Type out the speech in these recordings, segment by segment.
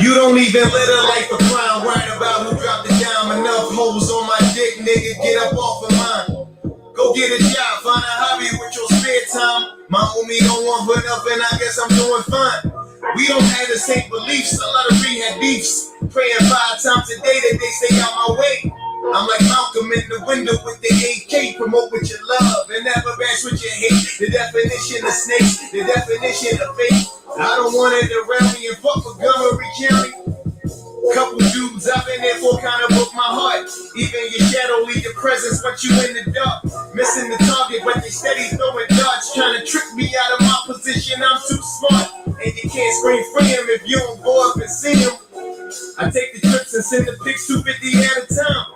You don't even let her like the clown. Right about who dropped the dime. Enough hoes on my dick, nigga. Get up off of mine. Go get a job, find a hobby with your spare time. My homie don't want for nothing, I guess I'm doing fine. We don't have the same beliefs, a lot of rehab beefs. Praying 5 times a day that they stay out my way. I'm like Malcolm in the window with the AK. Promote with your love and never bash with your hate. The definition of snakes, the definition of fate. I don't want it around me and fuck Montgomery County. Couple dudes I've been there for kinda broke my heart. Even your shadow leave your presence once you in the dark. Missing the target, but they steady throwing darts. Trying to trick me out of my position, I'm too smart. And you can't scream freedom if you don't go up and see them. I take the trips and send the pics 250 at a time.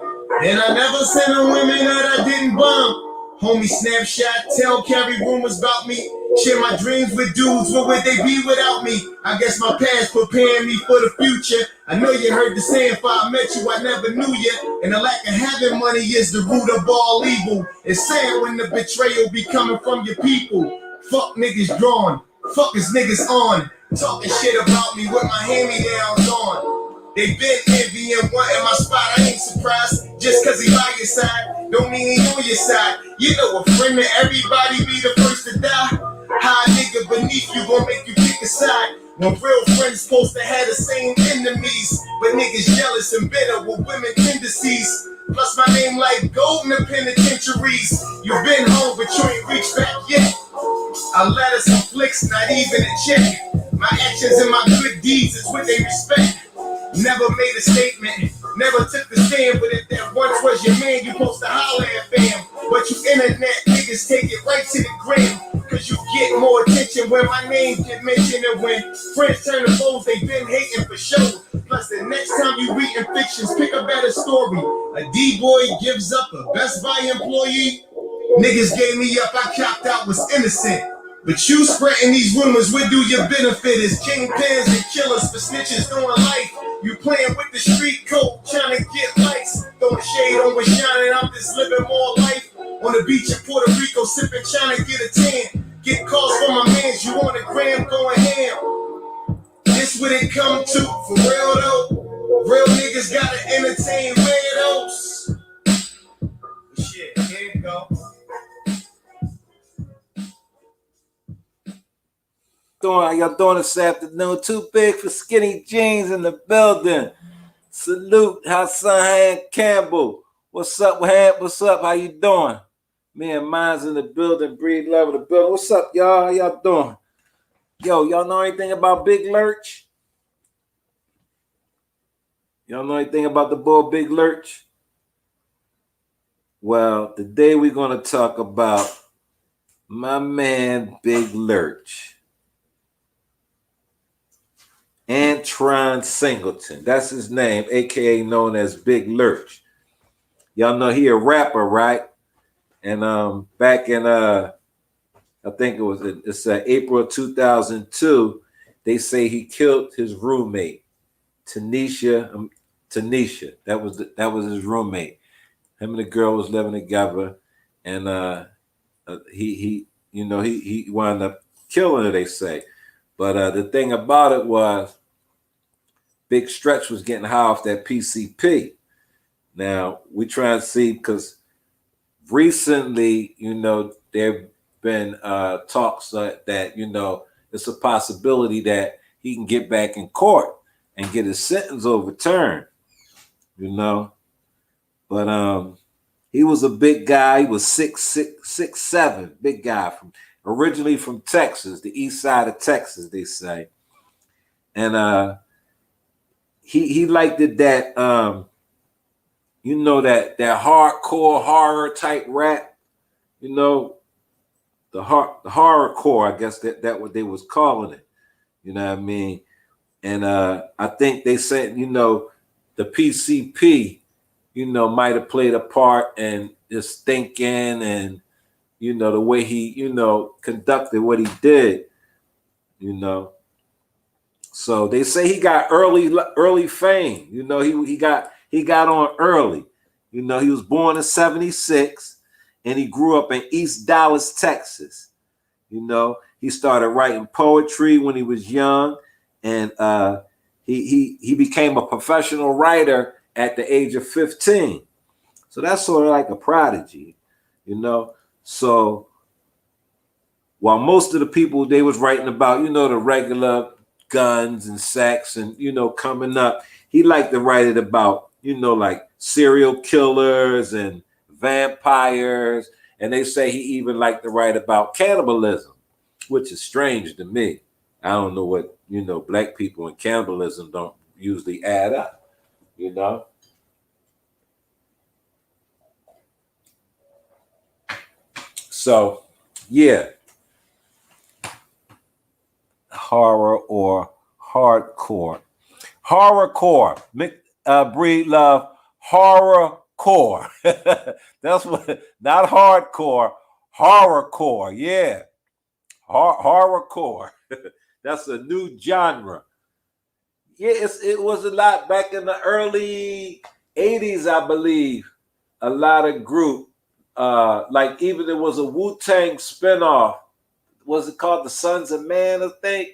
And I never sent a women that I didn't bomb. Homie snapshot, tell carry rumors about me. Share my dreams with dudes, what would they be without me? I guess my past preparing me for the future. I know you heard the saying, if I met you, I never knew you. And the lack of having money is the root of all evil. It's sad when the betrayal be coming from your people. Fuck niggas drawn, fuck is niggas on. Talking shit about me with my hand-me-downs on. They been envying wanting my spot, I ain't surprised. Just cause he by your side, don't mean he on your side. You know a friend to everybody be the first to die. How a nigga beneath you gon' make you pick a side. When real friends supposed to have the same enemies. But niggas jealous and bitter with women tendencies. Plus my name like gold in the penitentiaries. You been home but you ain't reached back yet. I let us some flicks, not even a check. My actions and my good deeds is what they respect. Never made a statement, never took the stand. But if that once was your man, you supposed to holler at fam. But you internet niggas take it right to the gram. Cause you get more attention when my name get mentioned. And when friends turn to foes, they been hating for sure. Plus the next time you reading fictions, pick a better story. A D-boy gives up a Best Buy employee. Niggas gave me up, I copped out, was innocent. But you spreading these rumors, what do your benefit is? Kingpins and killers for snitches doing life. You playing with the street code, trying to get likes. Throwing shade on what's shining, I'm just living more life. On the beach in Puerto Rico, sipping, trying to get a tan. Get calls from my mans, you on the gram going ham. This what it come to, for real though. Real niggas gotta entertain weirdos. Shit, here you go. How y'all doing this afternoon? Too big for skinny jeans in the building. Salute Hassan Campbell. What's up, Ham? What's up? How you doing? Me and mine's in the building. Breed love in the building. What's up, y'all? How y'all doing? Yo, y'all know anything about Big Lurch? Y'all know anything about the boy Big Lurch? Well, today we're going to talk about my man Big Lurch. Antron Singleton. That's his name, aka known as Big Lurch. Y'all know he a rapper, right? And back in I think it's April 2002, they say he killed his roommate, Tanisha. That was his roommate. Him and the girl was living together, and he wound up killing her, they say. But the thing about it was, Big Stretch was getting high off that PCP. Now, we try and see, because recently, there have been talks that, it's a possibility that he can get back in court and get his sentence overturned, But he was a big guy. He was 6'7", big guy, originally from Texas, the east side of Texas, they say. And he liked it that that hardcore horror type rap, the horrorcore, I guess that what they was calling it. You know what I mean? And I think they said, the PCP, might have played a part in his thinking and the way he, conducted what he did, So they say he got early fame. He got on early. He was born in 1976 and he grew up in East Dallas, Texas. He started writing poetry when he was young, and he became a professional writer at the age of 15. So that's sort of like a prodigy, you know. So while most of the people they was writing about, the regular guns and sex and coming up, he liked to write it about, like serial killers and vampires. And they say he even liked to write about cannibalism, which is strange to me. I don't know what, black people and cannibalism don't usually add up, So, yeah. Horror or hardcore. Horrorcore. Breed love. Horrorcore. That's what, not hardcore. Horrorcore. Yeah. Horrorcore. That's a new genre. Yeah, it was a lot back in the early 80s, I believe. A lot of group, like even there was a Wu-Tang spinoff. Was it called the Sons of Man, I think?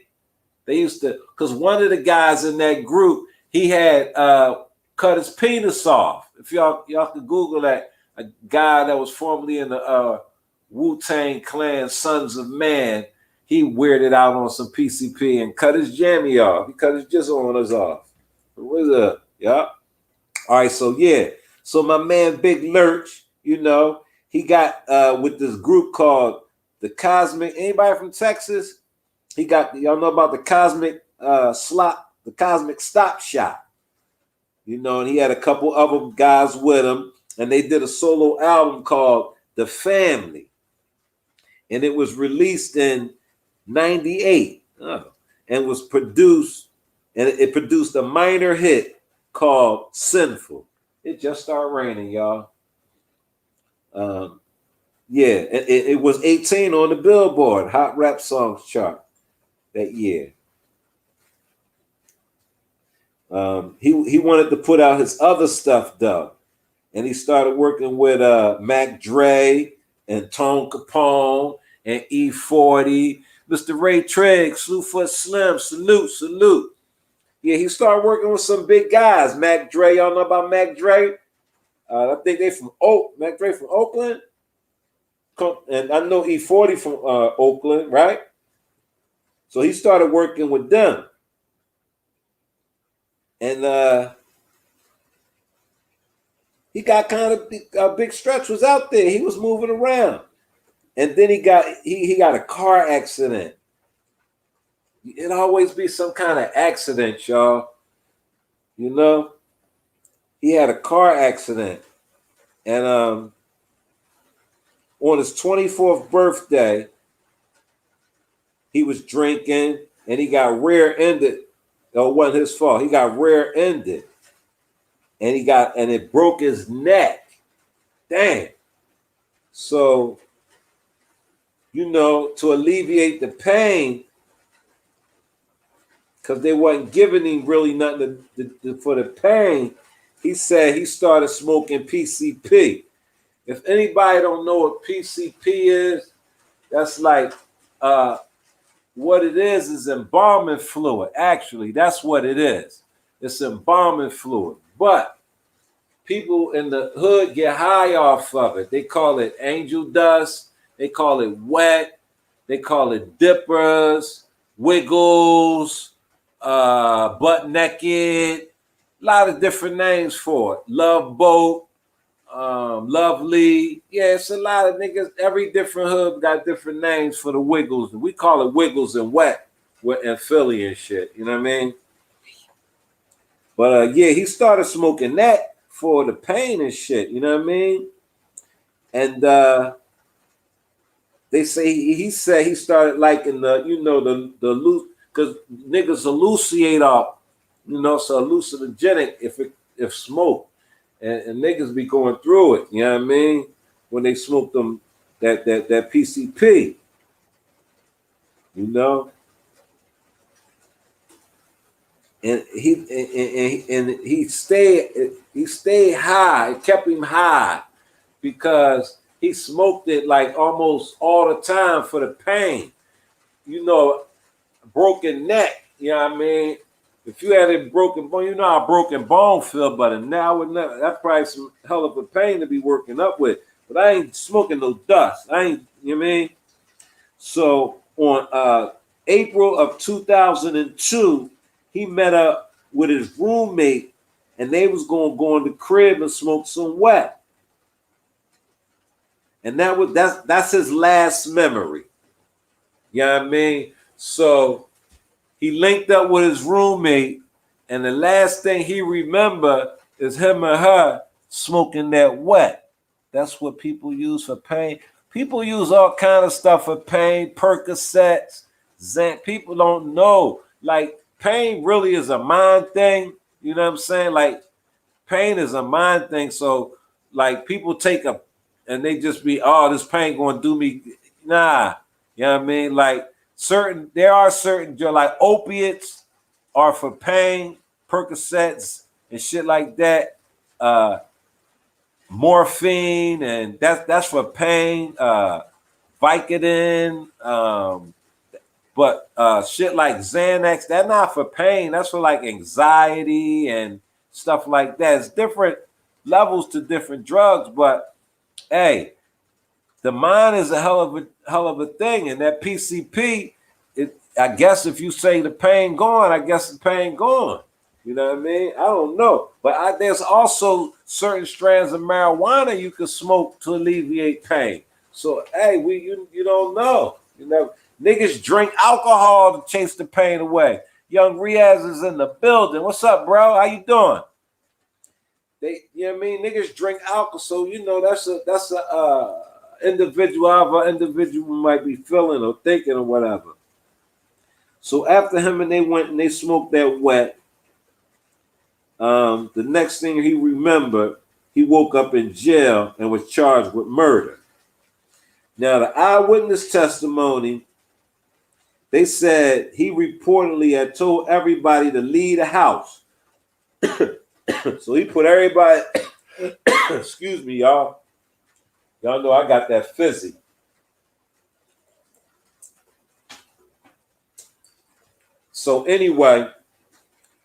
They used to, because one of the guys in that group, he had cut his penis off. If y'all could Google that, a guy that was formerly in the Wu-Tang Clan, Sons of Man, he weirded out on some PCP and cut his jammy off. He cut his jizzle on us off. What's up? Yeah. All right, so yeah. So my man Big Lurch, he got with this group called the Cosmic. Anybody from Texas? He got, y'all know about the Cosmic the Cosmic Stop Shop. And he had a couple other guys with him, and they did a solo album called The Family. And it was released in 98 and was produced, and it produced a minor hit called Sinful. It just started raining, y'all. Yeah, it was 18 on the Billboard Hot Rap Songs chart that year. He wanted to put out his other stuff though, and he started working with Mac Dre and Tone Capone and E40, Mr. Ray Trigg, Slewfoot Slim, salute. Yeah, he started working with some big guys. Mac Dre, y'all know about Mac Dre? I think they from Mac Dre from Oakland, and I know E40 from Oakland, right? So he started working with them, and he got kind of Big Stretch was out there. He was moving around, and then he got a car accident. It always be some kind of accident, y'all. He had a car accident, and on his 24th birthday, he was drinking and he got rear-ended. It wasn't his fault. He got rear-ended, and it broke his neck. Dang. So, to alleviate the pain, because they wasn't giving him really nothing for the pain, he said he started smoking PCP. If anybody don't know what PCP is, that's like what it is embalming fluid. Actually, that's what it is. It's embalming fluid. But people in the hood get high off of it. They call it angel dust. They call it wet. They call it dippers, wiggles, butt naked. A lot of different names for it. Love boat, lovely. Yeah, it's a lot of niggas. Every different hood got different names for the wiggles. We call it wiggles and wet in Philly and shit. You know what I mean? But yeah, he started smoking that for the pain and shit. You know what I mean? And they say he said he started liking the loose, because niggas hallucinate off, so hallucinogenic if smoke. And niggas be going through it, you know what I mean? When they smoke them that PCP, and he stayed high. It kept him high because he smoked it like almost all the time for the pain. Broken neck, you know what I mean? If you had a broken bone, you know how a broken bone feel, but now I would never. That's probably some hell of a pain to be working up with. But I ain't smoking no dust. I ain't. You know what I mean? So on April of 2002, he met up with his roommate, and they was gonna go in the crib and smoke some wet. And that's his last memory. You know what I mean? So he linked up with his roommate, and the last thing he remember is him and her smoking that wet. That's what people use for pain. People use all kind of stuff for pain, Percocets, Xan. People don't know. Like, pain really is a mind thing. You know what I'm saying? Like, pain is a mind thing. So, like, people take a, and they just be, oh, this pain going to do me. Nah. You know what I mean? Like, there are certain, like, opiates are for pain, Percocets and shit like that. Morphine, and that's for pain. Vicodin, but shit like Xanax, that's not for pain. That's for like anxiety and stuff like that. It's different levels to different drugs, but hey, the mind is a hell of a thing, and that PCP. I guess if you say the pain gone, I guess the pain gone. You know what I mean? I don't know, but there's also certain strands of marijuana you can smoke to alleviate pain. So hey, you don't know. You know, niggas drink alcohol to chase the pain away. Young Riaz is in the building. What's up, bro? How you doing? You know what I mean? Niggas drink alcohol, so you know that's a individual, how an individual might be feeling or thinking or whatever. So after him and they went and they smoked that wet, the next thing he remembered, he woke up in jail and was charged with murder. Now, the eyewitness testimony, they said he reportedly had told everybody to leave the house. So he put everybody, excuse me, y'all. Y'all know I got that fizzy. So anyway,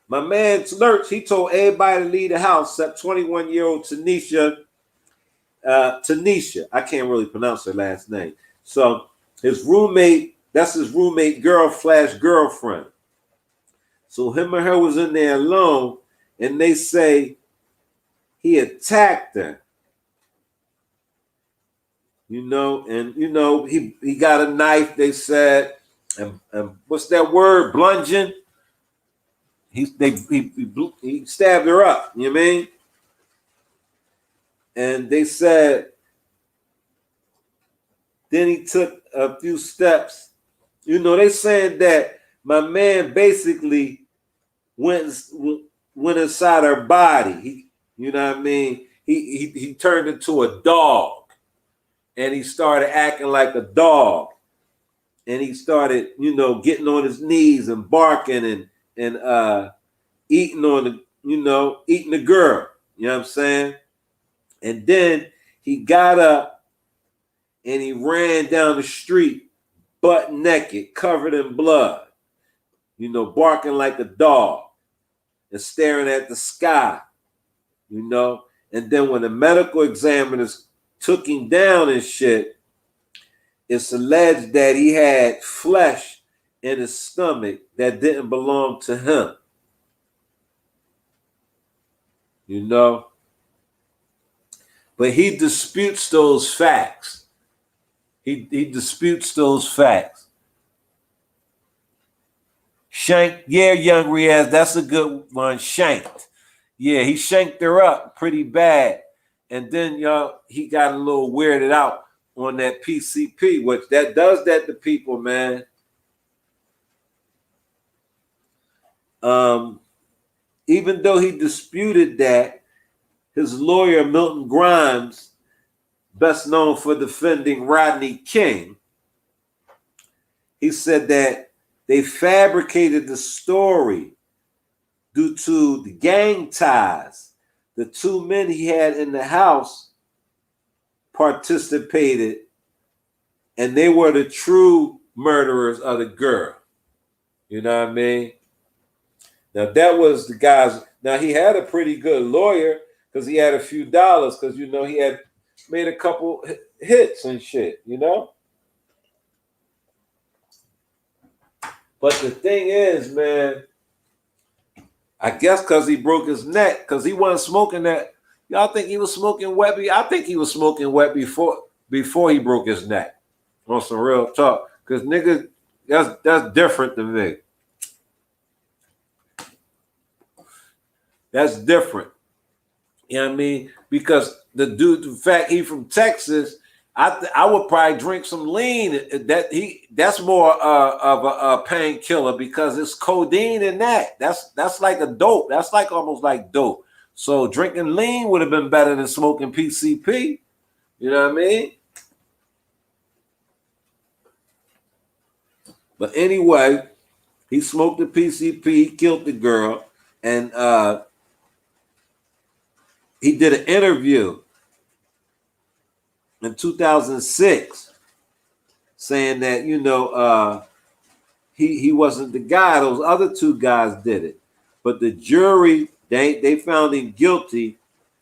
my man Lurch, he told everybody to leave the house except 21-year-old Tanisha. Tanisha, I can't really pronounce her last name. So his roommate, that's his roommate girlfriend. So him and her was in there alone, and they say he attacked her. You know, and you know, he got a knife, they said, and what's that word? Bludgeon. He stabbed her up, you know what I mean? And they said then he took a few steps. You know, they said that my man basically went inside her body. You know what I mean? He turned into a dog, and he started acting like a dog, and he started, you know, getting on his knees and barking and eating on the, you know, eating the girl. You know what I'm saying? And then he got up and he ran down the street butt naked, covered in blood, you know, barking like a dog and staring at the sky, you know. And then when the medical examiners took him down and shit, it's alleged that he had flesh in his stomach that didn't belong to him, you know. But he disputes those facts. He disputes those facts. Shanked, yeah, young Riaz, that's a good one. Shanked. Yeah, he shanked her up pretty bad. And then, y'all, he got a little weirded out on that PCP, which that does that to people, man. Even though he disputed that, his lawyer, Milton Grimes, best known for defending Rodney King, he said that they fabricated the story due to the gang ties. The two men he had in the house participated, and they were the true murderers of the girl. You know what I mean? Now that was the guy's. Now he had a pretty good lawyer because he had a few dollars because he had made a couple hits and shit. But the thing is, man, I guess because he broke his neck because he wasn't smoking that. Y'all think he was smoking wet? I think he was smoking wet before he broke his neck. On some real talk, because nigga, that's different to me. That's different. You know what I mean? Because the fact he from Texas, I would probably drink some lean. That's more of a painkiller because it's codeine in that. That's like a dope. That's like almost like dope. So drinking lean would have been better than smoking PCP. You know what I mean? But anyway, he smoked the PCP, killed the girl, and he did an interview in 2006 saying that he wasn't the guy. Those other two guys did it, but the jury they found him guilty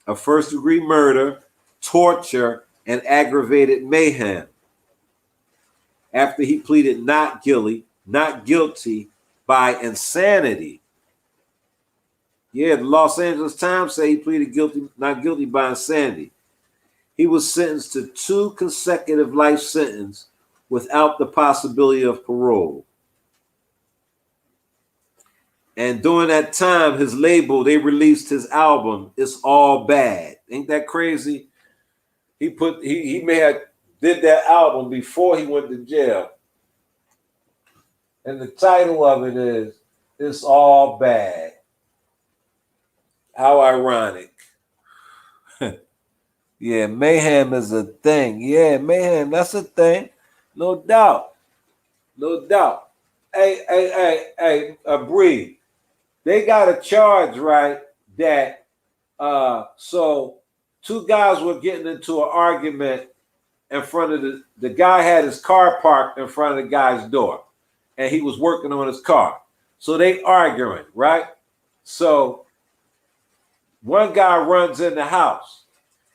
of first-degree murder, torture, and aggravated mayhem. After he pleaded not guilty by insanity. Yeah, the Los Angeles Times say he pleaded not guilty by insanity. He was sentenced to 2 consecutive life sentences without the possibility of parole. And during that time, his label, they released his album, It's All Bad. Ain't that crazy? He may have did that album before he went to jail. And the title of it is It's All Bad. How ironic. Yeah, mayhem is a thing. Yeah, mayhem, that's a thing. No doubt. No doubt. Hey, Bree. They got a charge, right, that so 2 guys were getting into an argument in front of the guy had his car parked in front of the guy's door, and he was working on his car. So they arguing, right? So one guy runs in the house.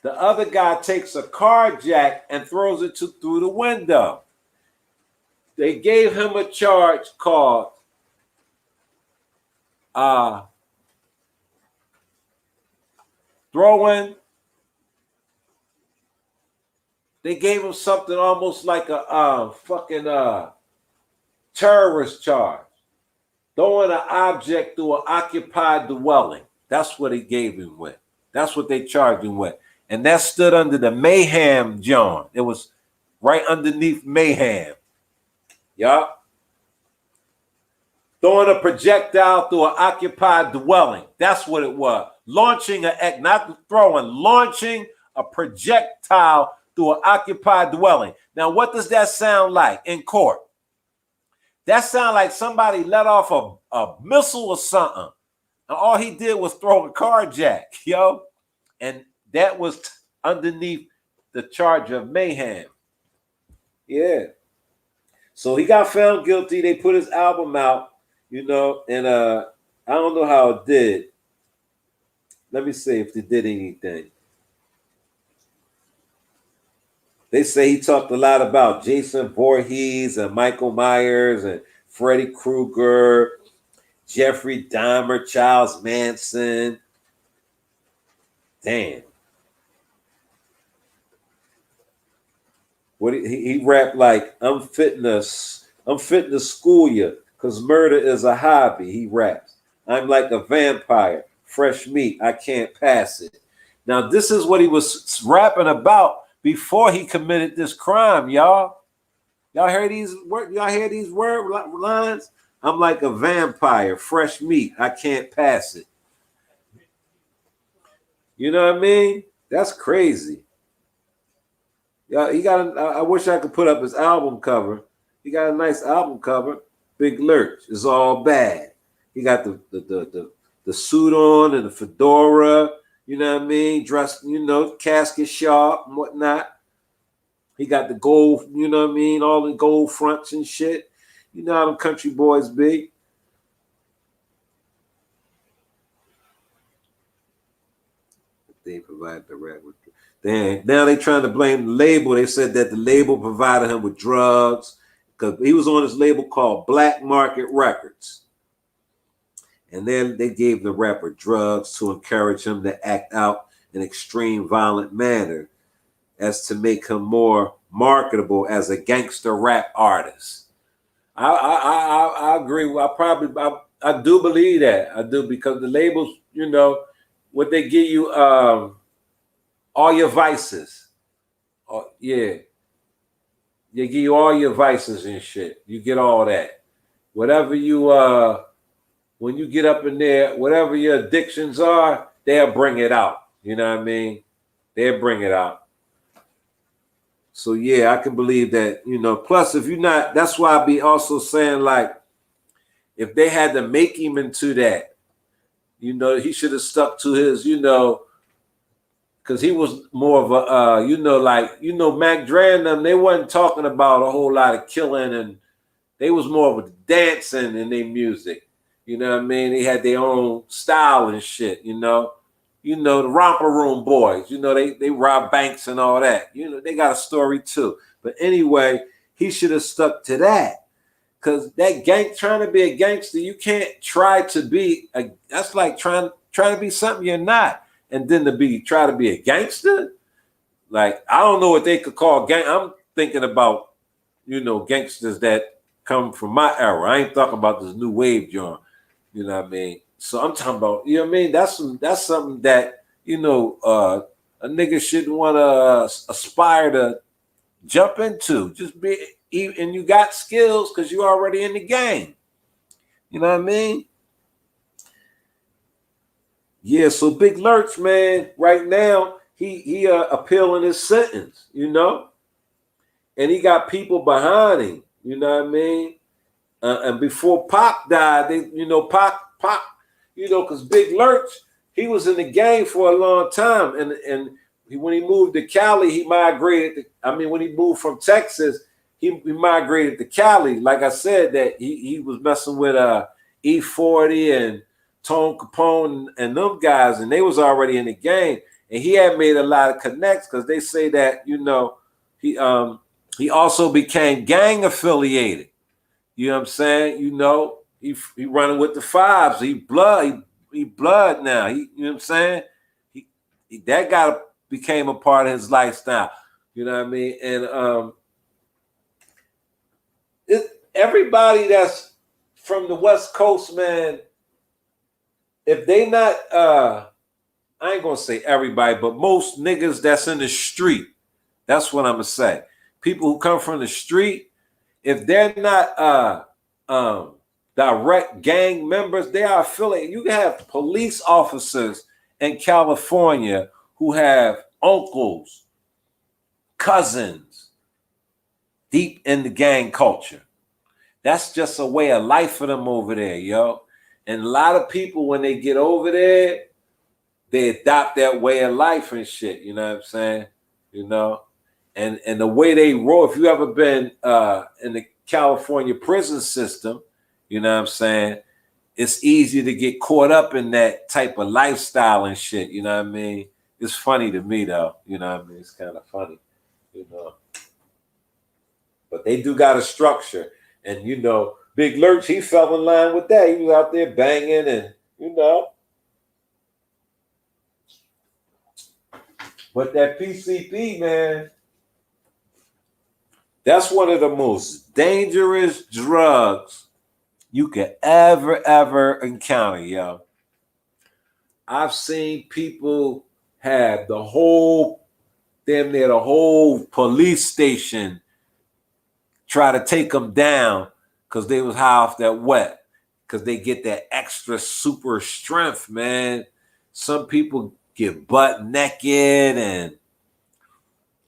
The other guy takes a car jack and throws it through the window. They gave him a charge called throwing. They gave him something almost like a fucking terrorist charge. Throwing an object through an occupied dwelling. That's what they gave him with. That's what they charged him with. And that stood under the mayhem, John. It was right underneath mayhem. Yup. Throwing a projectile through an occupied dwelling. That's what it was. Launching launching a projectile through an occupied dwelling. Now, what does that sound like in court? That sound like somebody let off a missile or something. And all he did was throw a car jack, yo. And that was underneath the charge of mayhem. Yeah. So he got found guilty. They put his album out, and I don't know how it did. Let me see if it did anything. They say he talked a lot about Jason Voorhees and Michael Myers and Freddy Krueger, Jeffrey Dahmer, Charles Manson. Damn. What he rapped like, I'm fitting to school you because murder is a hobby. He raps. I'm like a vampire, fresh meat. I can't pass it. Now, this is what he was rapping about before he committed this crime, y'all. Y'all hear these word lines? I'm like a vampire, fresh meat. I can't pass it. You know what I mean? That's crazy. Yeah, I wish I could put up his album cover. He got a nice album cover. Big Lurch. It's all bad. He got the suit on and the fedora. You know what I mean? Dressed, casket sharp and whatnot. He got the gold, you know what I mean? All the gold fronts and shit. You know how them country boys be. provided the rap with. Then now they trying to blame the label. They said that the label provided him with drugs because he was on this label called Black Market Records. And then they gave the rapper drugs to encourage him to act out in extreme violent manner as to make him more marketable as a gangster rap artist. I agree. I do believe that. I do, because the labels, what they give you, all your vices. Yeah. They give you all your vices and shit. You get all that. Whatever you when you get up in there, whatever your addictions are, they'll bring it out. You know what I mean? They'll bring it out. So yeah, I can believe that, plus if you're not, that's why I be also saying, like, if they had to make him into that, he should have stuck to his, because he was more of a, Mac Dre and them, they wasn't talking about a whole lot of killing, and they was more of a dancing in their music. You know what I mean? They had their own style and shit, the romper room boys, they rob banks and all that. They got a story too. But anyway, he should have stuck to that. Cause that trying to be a gangster, you can't try to be that's like trying to be something you're not. And then try to be a gangster. Like, I don't know what they could call gang. I'm thinking about, gangsters that come from my era. I ain't talking about this new wave joint. You know what I mean? So I'm talking about, you know what I mean? That's something that, a nigga shouldn't want to aspire to jump into. Just be, and you got skills because you're already in the game. You know what I mean? Yeah, so Big Lurch, man, right now, he appealing his sentence, and he got people behind him, you know what I mean? And before Pac died, Pac, because Big Lurch, he was in the game for a long time, and when he moved to Cali, he migrated. When he moved from Texas, he migrated to Cali. Like I said, that he was messing with E40 and Tone Capone and them guys, and they was already in the game, and he had made a lot of connects because they say that he also became gang affiliated. You know what I'm saying? He running with the fives. He blood now. You know what I'm saying? He that guy became a part of his lifestyle. You know what I mean? And everybody that's from the West Coast, man, if they not I ain't gonna say everybody, but most niggas that's in the street, that's what I'm gonna say. People who come from the street, if they're not direct gang members, they are affiliated. You can have police officers in California who have uncles, cousins deep in the gang culture. That's just a way of life for them over there, yo. And a lot of people, when they get over there, they adopt that way of life and shit. You know what I'm saying? And the way they roll. If you ever been in the California prison system, you know what I'm saying? It's easy to get caught up in that type of lifestyle and shit. You know what I mean? It's funny to me though. You know what I mean? It's kind of funny, But they do got a structure. And Big Lurch, he fell in line with that. He was out there banging and But that PCP, man, that's one of the most dangerous drugs you could ever encounter, yo. I've seen people have the whole police station try to take them down because they was high off that wet, because they get that extra super strength, man. Some people get butt naked and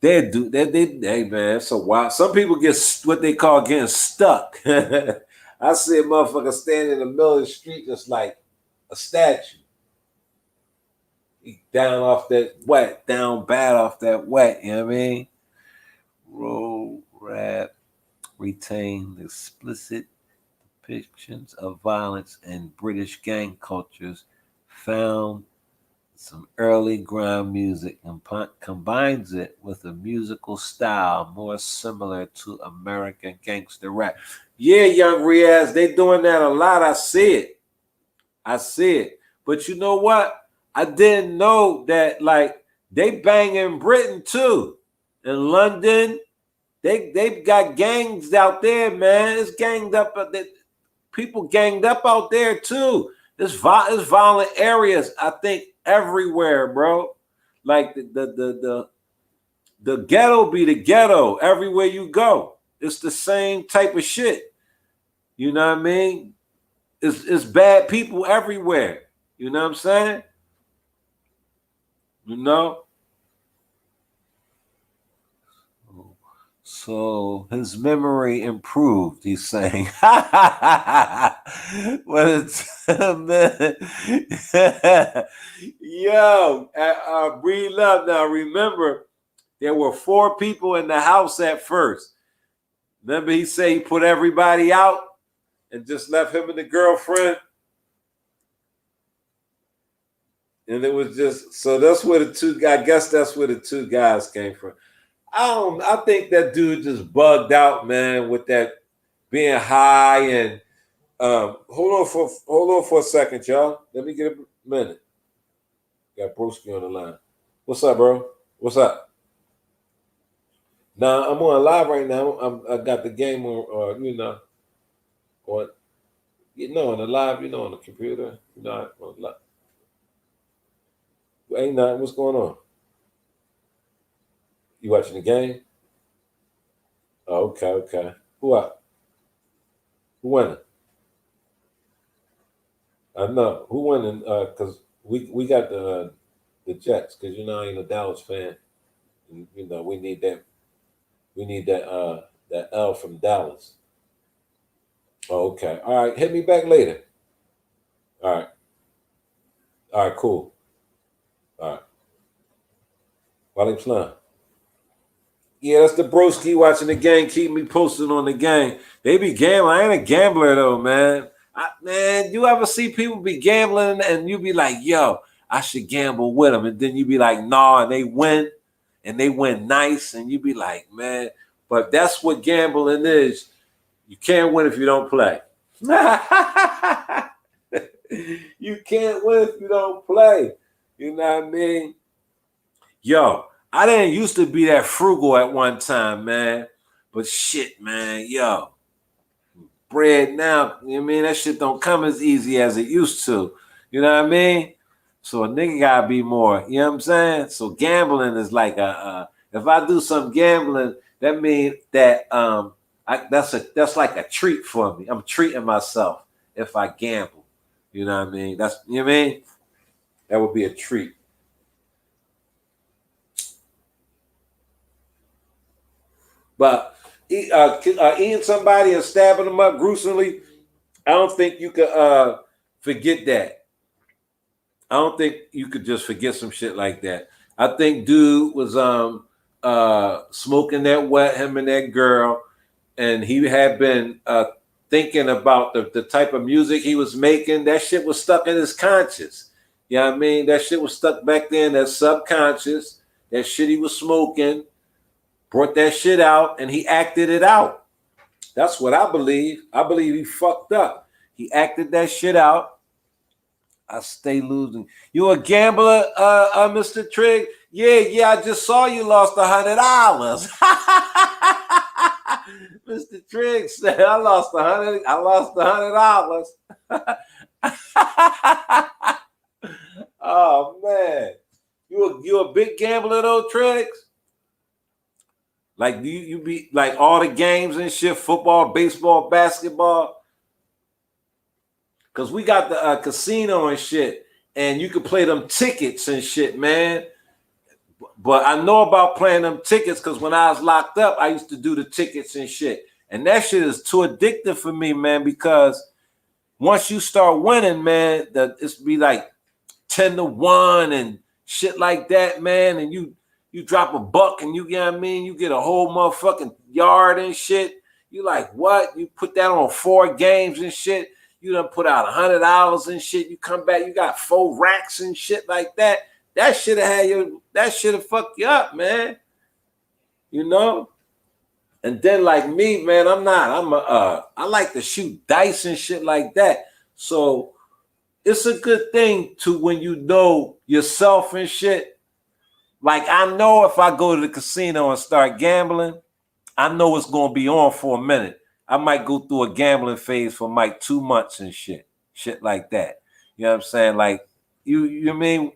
hey man, it's a wild. Some people get what they call getting stuck. I see a motherfucker standing in the middle of the street just like a statue. He down off that wet, down bad off that wet, you know what I mean? Road rap retained explicit depictions of violence in British gang cultures, found Some early grime music and combines it with a musical style more similar to American gangster rap. Yeah, young Riaz, they doing that a lot. I see it. I see it. But you know what? I didn't know that like they bang in Britain too. In London, they've got gangs out there, man. It's ganged up. People ganged up out there too. It's violent areas. I think everywhere, bro. Like the ghetto be the ghetto everywhere you go. It's the same type of shit. You know what I mean? It's bad people everywhere. You know what I'm saying? You know? So his memory improved, he's saying. But it's man. Yo, breathe up now. Remember, there were 4 people in the house at first. Remember, he said he put everybody out and just left him and the girlfriend. And it was just so that's where the two I guess that's where the 2 guys came from. I think that dude just bugged out, man, with that being high and hold on for a second, y'all. Let me get a minute. Got Broski on the line. What's up, bro? What's up? Nah, I'm on live right now. I got the game on on on the live, on the computer. Ain't nothing. What's going on? You watching the game? Oh, okay. Who up? Who winning? I know. Who winning? Because we got the Jets. Because I ain't a Dallas fan. And, we need that. We need that L from Dallas. Oh, okay. All right. Hit me back later. All right. All right. Cool. All right. Walaikum salam. Yeah, that's the broski watching the game. Keep me posted on the game. They be gambling. I ain't a gambler though, man. Man, you ever see people be gambling and you be like, yo, I should gamble with them. And then you be like, nah, and they win nice. And you be like, man, but that's what gambling is. You can't win if you don't play. You can't win if you don't play. You know what I mean? Yo, I didn't used to be that frugal at one time, man. But shit, man, yo. Bread now, you know what I mean? That shit don't come as easy as it used to. You know what I mean? So a nigga gotta be more, you know what I'm saying? So gambling is like if I do some gambling, that means that that's like a treat for me. I'm treating myself if I gamble. You know what I mean? That's you know what I mean? That would be a treat. But eating somebody and stabbing them up gruesomely, I don't think you could forget that. I don't think you could just forget some shit like that. I think dude was smoking that wet, him and that girl, and he had been thinking about the type of music he was making. That shit was stuck in his conscious. You know what I mean? That shit was stuck back there in that subconscious. That shit he was smoking. Brought that shit out and he acted it out. That's what I believe. I believe he fucked up. He acted that shit out. I stay losing. You a gambler, Mr. Trigg? Yeah, I just saw you lost $100. Mr. Trigg said, I lost $100. Oh man. You a big gambler though, Triggs? Like, do you be like all the games and shit, football, baseball, basketball? Because we got the casino and shit, and you can play them tickets and shit, man. But I know about playing them tickets because when I was locked up, I used to do the tickets and shit. And that shit is too addictive for me, man, because once you start winning, man, it's be like 10-1 and shit like that, man, and you drop a buck and you know what I mean, you get a whole motherfucking yard and shit. You like what? You put that on 4 games and shit. You done put out $100 and shit. You come back, you got 4 racks and shit like that. That should have fucked you up, man. You know? And then like me, man, I like to shoot dice and shit like that. So it's a good thing to when you know yourself and shit. Like I know if I go to the casino and start gambling, I know it's gonna be on for a minute. I might go through a gambling phase for like 2 months and shit like that. You know what I'm saying? Like you mean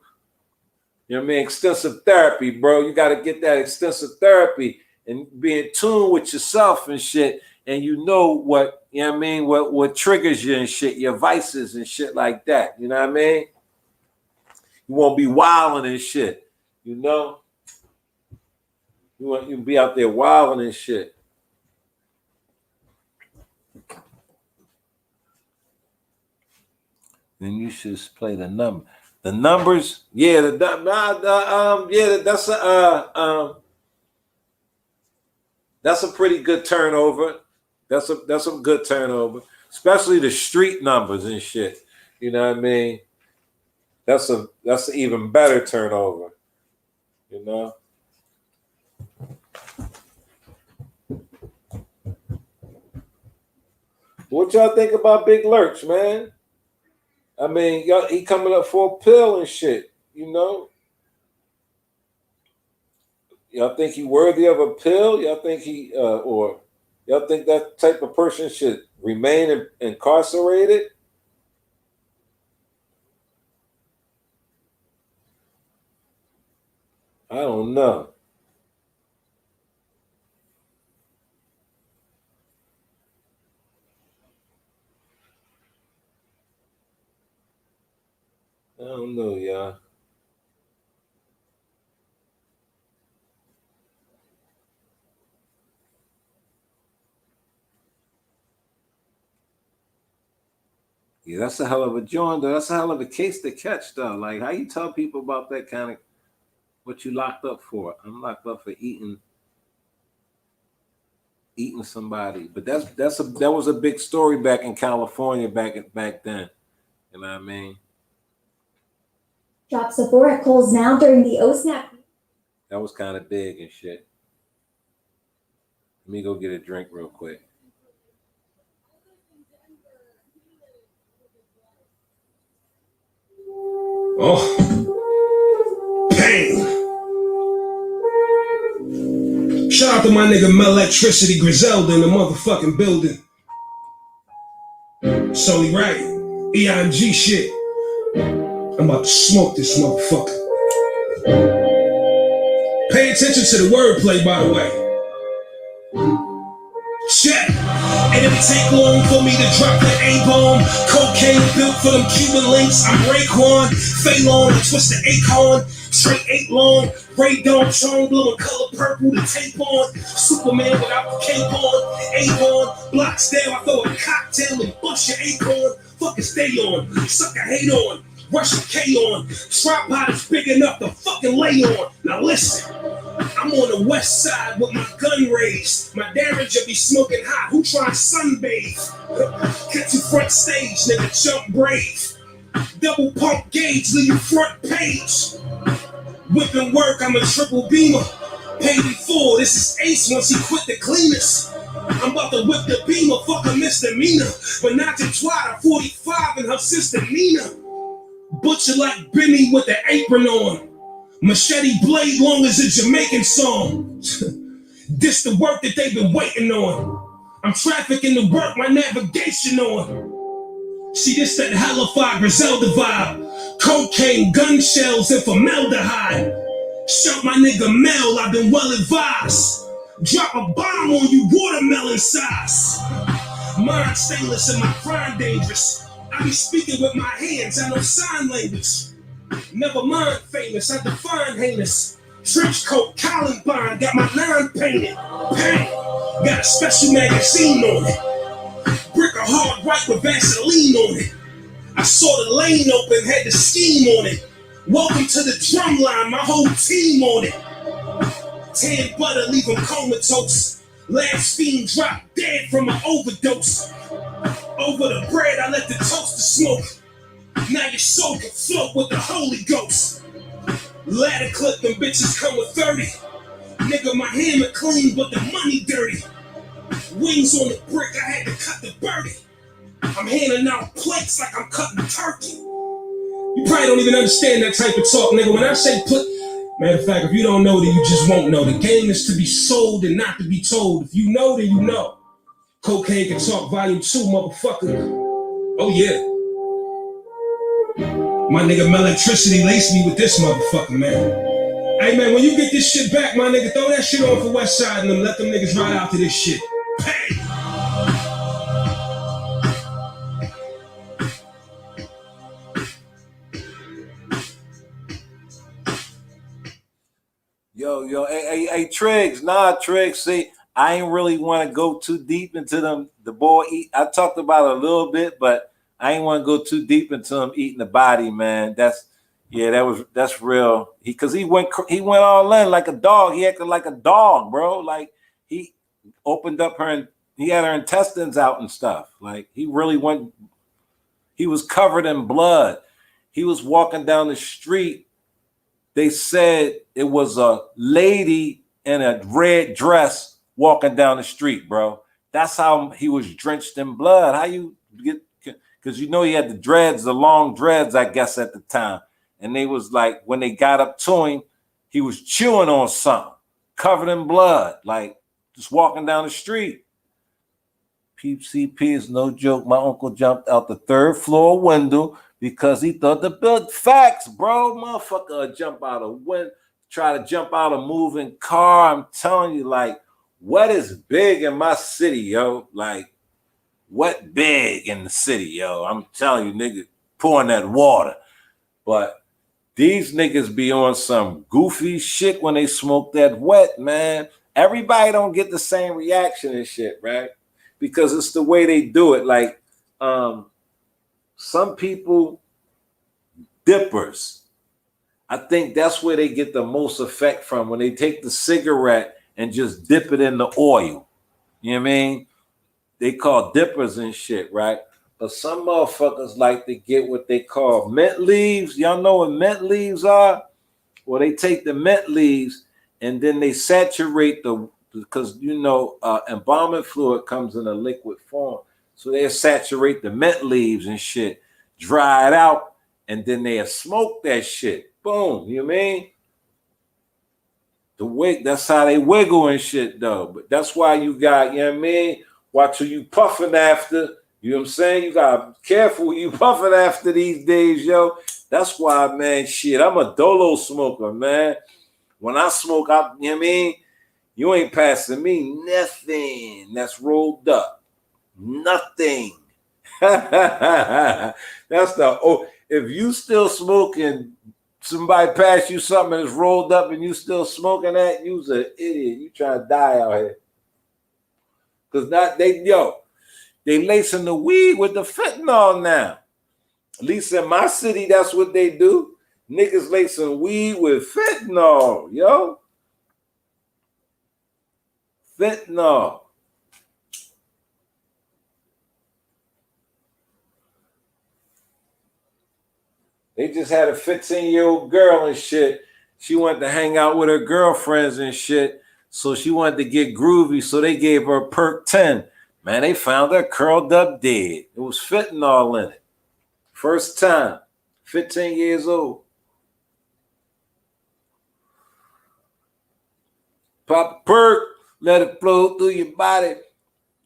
extensive therapy, bro. You got to get that extensive therapy and be in tune with yourself and shit. And you know what, you know what I mean? What triggers you and shit, your vices and shit like that. You know what I mean? You won't be wilding and shit. You know? You be out there wilding and shit. Then you should play the number. The numbers, yeah, that's a pretty good turnover. That's a good turnover, especially the street numbers and shit. You know what I mean? That's an even better turnover. You know. What y'all think about Big Lurch, man? I mean, he coming up for a pill and shit, you know? Y'all think he worthy of a pill? Y'all think y'all think that type of person should remain incarcerated? I don't know. I don't know, y'all. Yeah, that's a hell of a joint, though. That's a hell of a case to catch, though. Like, how you tell people about that kind of what you locked up for? I'm locked up for eating somebody, but that was a big story back in California back then. You know what I mean? Drop Sephora Kohl's now during the O-Snap. That was kind of big and shit. Let me go get a drink real quick. Oh, pain. Shout out to my nigga Electricity Griselda in the motherfucking building. It's only right. EIG shit. I'm about to smoke this motherfucker. Pay attention to the wordplay, by the way. Check. And it take long for me to drop the A-bomb. Cocaine built for them Cuban links. I'm Raekwon, Phalon, twist the acorn. Straight 8 long, Ray Dawn, Sean Blue, and color purple, the tape on. Superman without the cape on. A-on, blocks down, I throw a cocktail and bust your acorn. Fucking stay on, sucker hate on. Russian K on. Tripod is big enough to fucking lay on. Now listen, I'm on the west side with my gun raised. My Derringer be smoking hot. Who try sunbathe? Catch you front stage, nigga, jump brave. Double pump gauge, leave you front page. Whipping work, I'm a triple beamer. Paid in full, this is Ace once he quit the cleaners. I'm about to whip the beamer, fuck a misdemeanor. But not to twat, a 45 and her sister Nina. Butcher like Benny with the apron on. Machete blade long as a Jamaican song. This the work that they've been waiting on. I'm trafficking the work my navigation on. See, this that Halifax Griselda vibe. Cocaine, gun shells, and formaldehyde. Shout my nigga Mel, I've been well advised. Drop a bomb on you, watermelon size. Mind stainless and my crime dangerous. I be speaking with my hands, I know sign language. Never mind famous, I define heinous. Trench coat, Columbine, got my 9 painted. Paint, got a special magazine on it. Brick a hard white with Vaseline on it. I saw the lane open, had the scheme on it. Welcome to the drum line, my whole team on it. Tan butter, leave them comatose. Last fiend dropped dead from an overdose. Over the bread, I let the toaster smoke. Now your soul can float with the Holy Ghost. Ladder clip, them bitches come with 30. Nigga, my hammer clean, but the money dirty. Wings on the brick, I had to cut the birdie. I'm handing out plates like I'm cutting turkey. You probably don't even understand that type of talk, nigga. When I say put, matter of fact, if you don't know, then you just won't know. The game is to be sold and not to be told. If you know, then you know. Cocaine Can Talk Volume 2, motherfucker. Oh yeah. My nigga Melectricity laced me with this motherfucker, man. Hey man, when you get this shit back, my nigga, throw that shit on for West Side and them. Let them niggas ride out to this shit. Hey! Yo, hey, Triggs, nah, Triggs. See, I ain't really want to go too deep into them. The boy I talked about it a little bit, but I ain't want to go too deep into him eating the body, man. That's real. He went all in like a dog. He acted like a dog, bro. Like he opened up he had her intestines out and stuff. Like he really went. He was covered in blood. He was walking down the street. They said it was a lady in a red dress walking down the street, bro. That's how he was drenched in blood. How you get, because you know he had the long dreads, I guess, at the time. And they was like, when they got up to him, he was chewing on something, covered in blood, like just walking down the street. PCP is no joke. My uncle jumped out the 3rd floor window because he thought the build facts, bro. Motherfucker jump out a window, try to jump out a moving car. I'm telling you, like, what is big in my city, yo? Like, what big in the city, yo? I'm telling you, nigga, pouring that water. But these niggas be on some goofy shit when they smoke that wet, man. Everybody don't get the same reaction and shit, right? Because it's the way they do it. Like, some people, dippers, I think that's where they get the most effect from, when they take the cigarette and just dip it in the oil. You know what I mean? They call dippers and shit, right? But some motherfuckers like to get what they call mint leaves. Y'all know what mint leaves are? Well, they take the mint leaves and then they saturate because you know embalming fluid comes in a liquid form. So they saturate the mint leaves and shit, dry it out, and then they smoke that shit. Boom, you know what I mean? That's how they wiggle and shit, though. But that's why you got, you know what I mean? Watch who you puffing after. You know what I'm saying? You got to be careful who you puffing after these days, yo. That's why, man, shit, I'm a dolo smoker, man. When I smoke, you know what I mean? You ain't passing me nothing that's rolled up. Nothing. That's if you still smoking, somebody pass you something that's rolled up and you still smoking that, you's an idiot. You trying to die out here. Because they lacing the weed with the fentanyl now. At least in my city, that's what they do. Niggas lacing weed with fentanyl, yo. Fentanyl. They just had a 15-year-old girl and shit. She wanted to hang out with her girlfriends and shit. So she wanted to get groovy. So they gave her a perk 10. Man, they found her curled up dead. It was fentanyl in it. First time. 15 years old. Pop a perk. Let it flow through your body.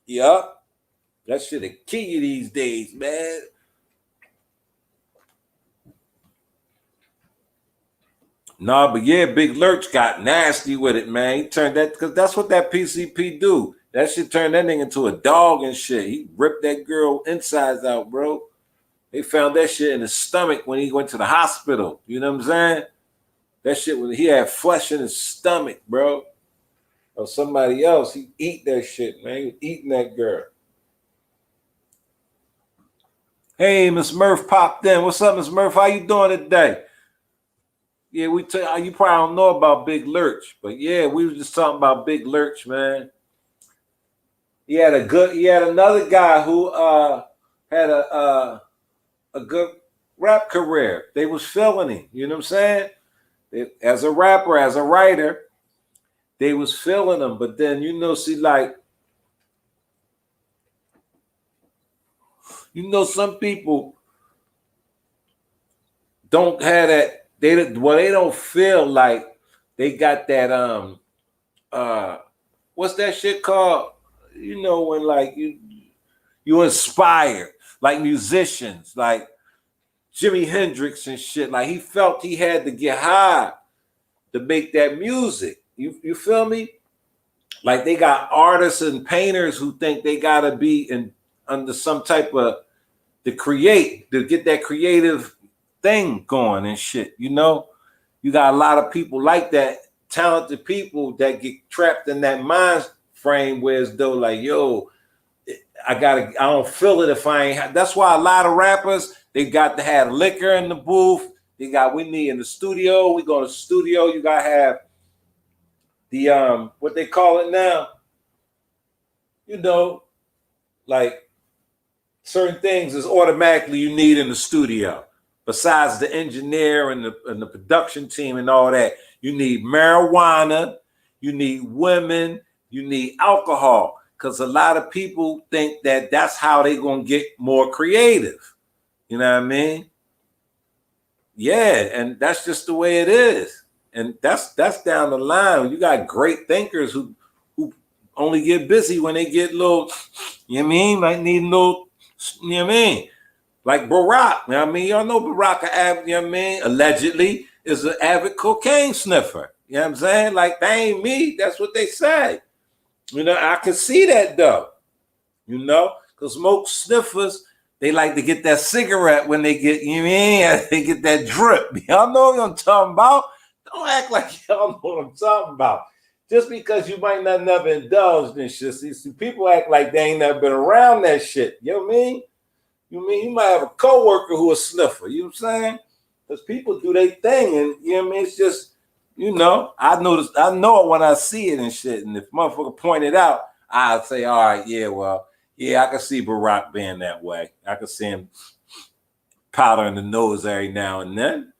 Yup. That shit'll kill you these days, man. Nah, but yeah, Big Lurch got nasty with it, man. He turned that, because that's what that PCP do. That shit turned that nigga into a dog and shit. He ripped that girl insides out, bro. They found that shit in his stomach when he went to the hospital. You know what I'm saying? That shit, when he had flesh in his stomach, bro. Or somebody else, he eat that shit, man. He was eating that girl. Hey, Miss Murph popped in. What's up, Miss Murph? How you doing today? Yeah, you probably don't know about Big Lurch, but yeah, we was just talking about Big Lurch, man. He had another guy who had a good rap career. They was feeling him. You know what I'm saying? As a rapper, as a writer, they was feeling him. But then see, like, some people don't have that. They don't feel like they got that what's that shit called? When like you inspired, like musicians, like Jimi Hendrix and shit. Like he felt he had to get high to make that music. You feel me? Like they got artists and painters who think they gotta be under some type of to get that creative thing going and shit. You got a lot of people like that, talented people that get trapped in that mind frame where as though like, yo, I don't feel it if I ain't. That's why a lot of rappers, they got to have liquor in the booth. We need in the studio. We go to the studio. You gotta have the what they call it now. Like certain things is automatically you need in the studio. Besides the engineer and the production team and all that, you need marijuana, you need women, you need alcohol. Because a lot of people think that that's how they're going to get more creative. You know what I mean? Yeah, and that's just the way it is. And that's down the line. You got great thinkers who only get busy when they get little, you know what I mean? Like need a little, you know what I mean? Like Barack, you know what I mean? Y'all know Barack, you know what I mean? Allegedly is an avid cocaine sniffer. You know what I'm saying? Like, that ain't me. That's what they say. I can see that though. Because most sniffers, they like to get that cigarette when they get, you know what I mean? They get that drip. Y'all know what I'm talking about? Don't act like y'all know what I'm talking about. Just because you might not never indulge in shit. See, people act like they ain't never been around that shit. You know what I mean? You might have a coworker who a sniffer, you know what I'm saying? Because people do their thing, and you know what I mean? It's just, I know it when I see it and shit. And if motherfucker point it out, I'll say, all right, yeah, well, yeah, I can see Barack being that way. I can see him powdering the nose every now and then.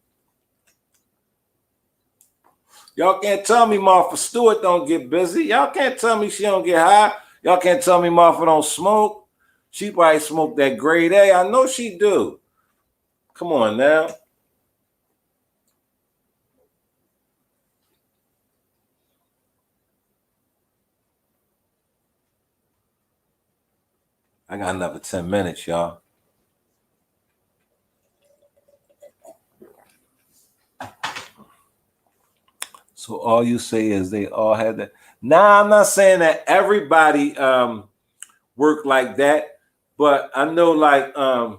Y'all can't tell me Martha Stewart don't get busy. Y'all can't tell me she don't get high. Y'all can't tell me Martha don't smoke. She probably smoked that grade A. I know she do. Come on now. I got another 10 minutes, y'all. So all you say is they all had that. Nah, I'm not saying that everybody work like that, but I know like a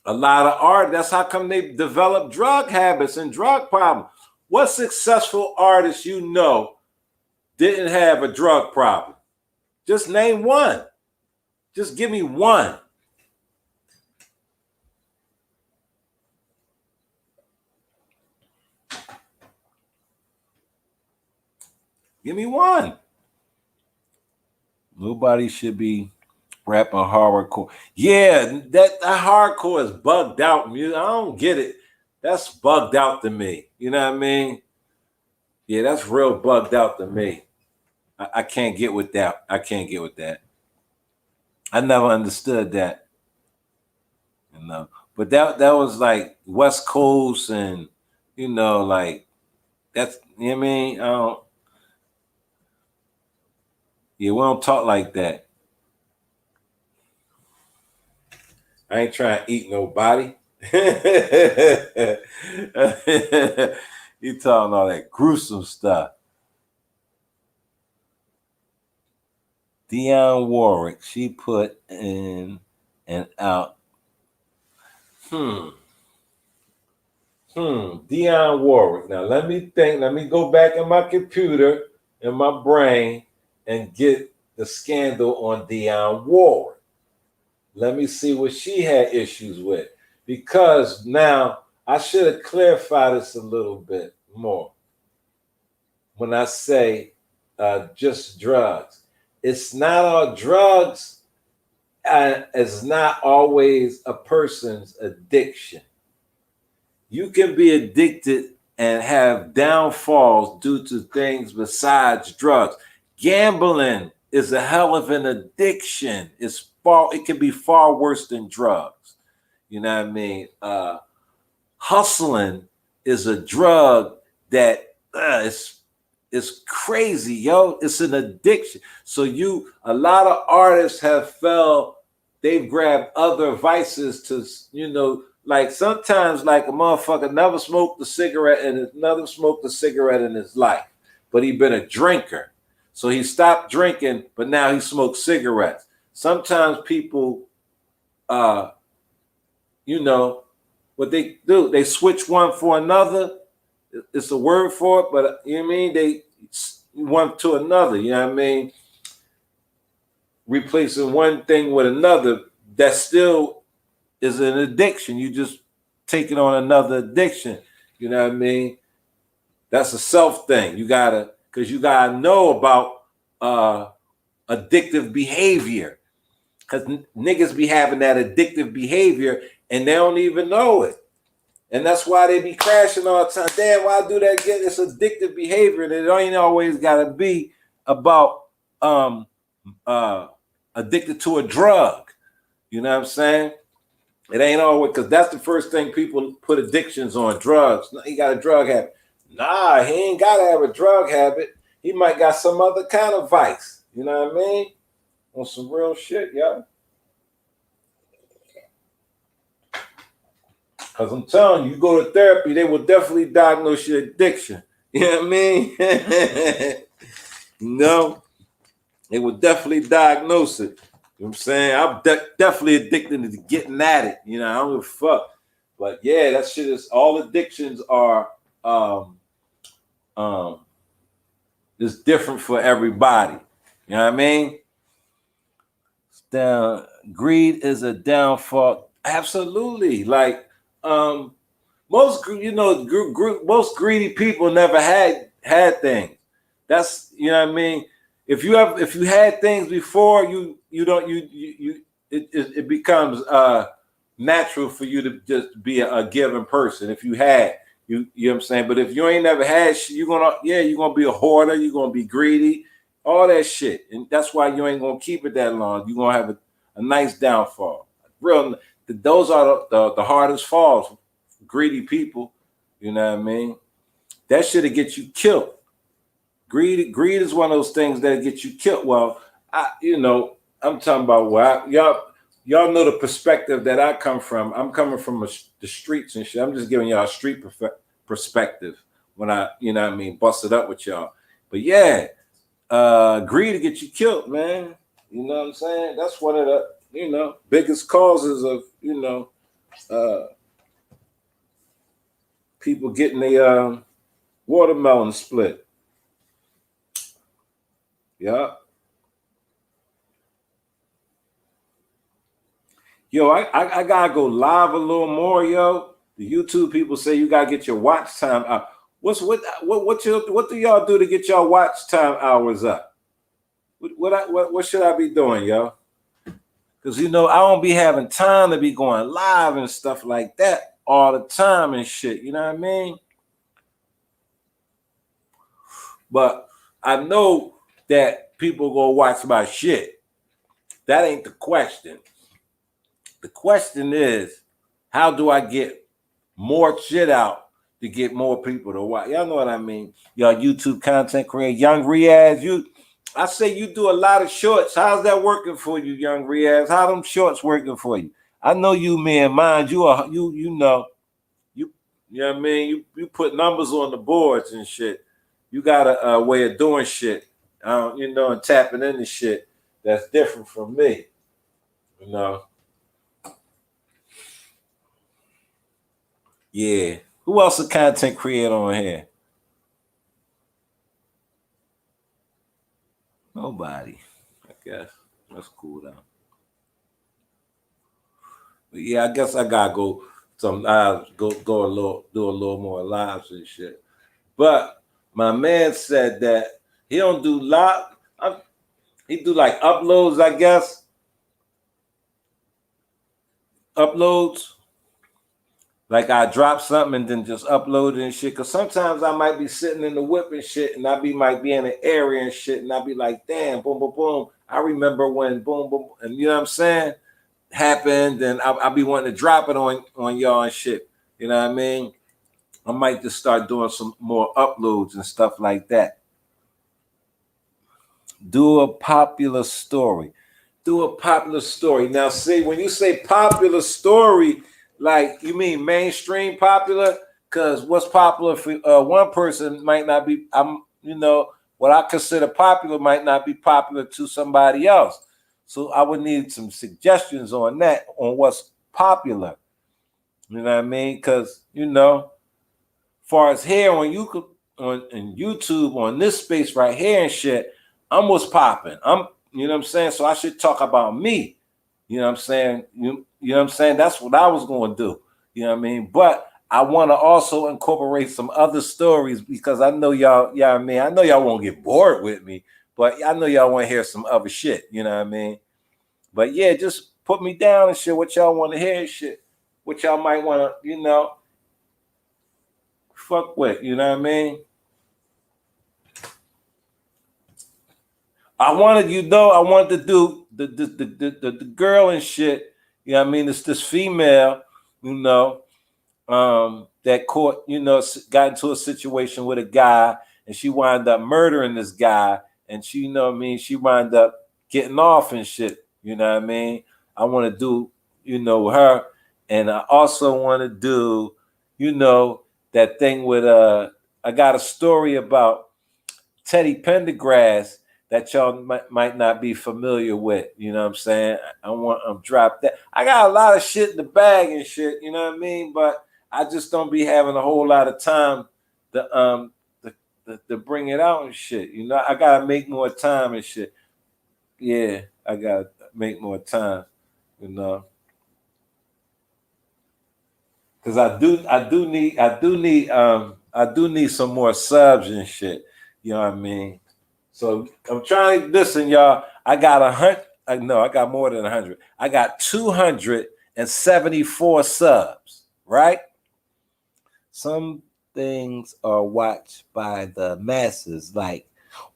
lot of art, that's how come they develop drug habits and drug problems. What successful artist didn't have a drug problem? Just name one. Just give me one. Give me one. Nobody should be rapping hardcore. Yeah, that hardcore is bugged out music. I don't get it. That's bugged out to me. You know what I mean? Yeah, that's real bugged out to me. I can't get with that. I can't get with that. I never understood that. But that was like West Coast and like that's you know what I mean? We don't talk like that. I ain't trying to eat nobody. You talking all that gruesome stuff. Dionne Warwick, she put in and out. Dionne Warwick. Now let me think. Let me go back in my computer, in my brain, and get the scandal on Dionne Warwick. Let me see what she had issues with. Because now I should have clarified this a little bit more. When I say just drugs. it's not all drugs. It's not always a person's addiction. You can be addicted and have downfalls due to things besides drugs. Gambling is a hell of an addiction. It can be far worse than drugs. You know what I mean? Hustling is a drug that it's crazy, yo. It's an addiction. So a lot of artists have they've grabbed other vices to, like sometimes like a motherfucker never smoked a cigarette and never smoked a cigarette in his life, but he been a drinker. So he stopped drinking, but now he smokes cigarettes. Sometimes people, what they do, they switch one for another. It's a word for it, but you know what I mean? They one to another, you know what I mean? Replacing one thing with another, that still is an addiction. You just taking on another addiction. You know what I mean? That's a self thing. Because you gotta know about addictive behavior. Because niggas be having that addictive behavior and they don't even know it. And that's why they be crashing all the time. Damn, why I do that again? It's addictive behavior, and it ain't always gotta be about addicted to a drug. You know what I'm saying? It ain't always, because that's the first thing people put addictions on, drugs. He got a drug habit. Nah, he ain't gotta have a drug habit. He might got some other kind of vice. You know what I mean? On some real shit, yo. Because I'm telling you, you go to therapy, they will definitely diagnose your addiction. You know what I mean? They will definitely diagnose it. You know what I'm saying? I'm definitely addicted to getting at it. I don't give a fuck. But yeah, that shit is, all addictions are it's different for everybody. You know what I mean? Greed is a downfall. Absolutely. Like most greedy people never had things. That's, you know what I mean? If you had things before, it becomes natural for you to just be a given person. If you had, you know what I'm saying? But if you ain't never had shit, you're gonna be a hoarder, you're gonna be greedy, all that shit. And that's why you ain't gonna keep it that long. You're gonna have a nice downfall. Those are the hardest falls. Greedy people, you know what I mean? That shit'll get you killed. Greed is one of those things that get you killed. Well, I'm talking about y'all know the perspective that I come from. I'm coming from the streets and shit. I'm just giving y'all a street perspective when I, bust it up with y'all. But yeah, greed to get you killed, man. You know what I'm saying? That's one of the, biggest causes of, people getting the watermelon split. Yeah. Yo, I gotta go live a little more, yo. The YouTube people say you gotta get your watch time up. What do y'all do to get y'all watch time hours up? What should I be doing, yo? Because I don't be having time to be going live and stuff like that all the time and shit. You know what I mean? But I know that people go watch my shit. That ain't the question. The question is, how do I get more shit out to get more people to watch? Y'all know what I mean? Y'all YouTube content creator, Young Riaz, I say you do a lot of shorts. How's that working for you, Young Riaz? How them shorts working for you? I know you, man. Mind you know what I mean? You put numbers on the boards and shit. You got a way of doing shit, and tapping into shit that's different from me, Yeah. Who else a content creator on here? Nobody. I guess. That's cool though. But yeah, I guess I gotta go some lives, do a little more lives and shit. But my man said that he don't do live. He do like uploads, I guess. Uploads. Like I drop something and then just upload it and shit. Cause sometimes I might be sitting in the whip and shit, and might be in an area and shit, and I be like, damn, boom, boom, boom. I remember when boom, boom, and you know what I'm saying? Happened, and I'll be wanting to drop it on y'all and shit. You know what I mean? I might just start doing some more uploads and stuff like that. Do a popular story. Do a popular story. Now, see, when you say popular story, like you mean mainstream popular? Because what's popular for one person might not be, what I consider popular might not be popular to somebody else. So I would need some suggestions on that, on what's popular. You know what I mean? Because, far as here on YouTube, on this space right here and shit, I'm what's popping. You know what I'm saying? So I should talk about me. You know what I'm saying? You know what I'm saying? That's what I was going to do. You know what I mean? But I want to also incorporate some other stories because I know y'all, yeah, I mean, I know y'all won't get bored with me, but I know y'all want to hear some other shit. You know what I mean? But yeah, just put me down and shit. What y'all want to hear and shit. What y'all might want to, fuck with. You know what I mean? I wanted to do the girl and shit. You know what I mean? It's this female, that got into a situation with a guy and she wound up murdering this guy. And she, you know what I mean? She wound up getting off and shit. You know what I mean? I want to do, her. And I also want to do, that thing with, I got a story about Teddy Pendergrass that y'all might not be familiar with. You know what I'm saying? I'm drop that. I got a lot of shit in the bag and shit, you know what I mean? But I just don't be having a whole lot of time to bring it out and shit. I gotta make more time and shit. Yeah, I gotta make more time, Cause I do need some more subs and shit. You know what I mean? So I'm trying to listen, y'all. I got 100. No, I got more than 100. I got 274 subs, right? Some things are watched by the masses, like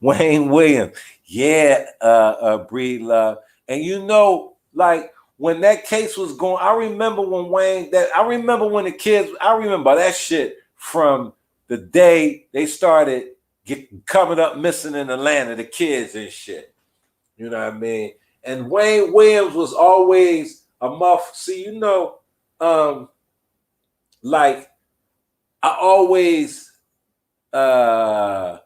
Wayne Williams. Yeah, Breed Love. And like when that case was going, I remember when the kids, I remember that shit from the day they started coming up missing in Atlanta, the kids and shit. You know what I mean? And Wayne Williams was always a muff. See, like I always I'm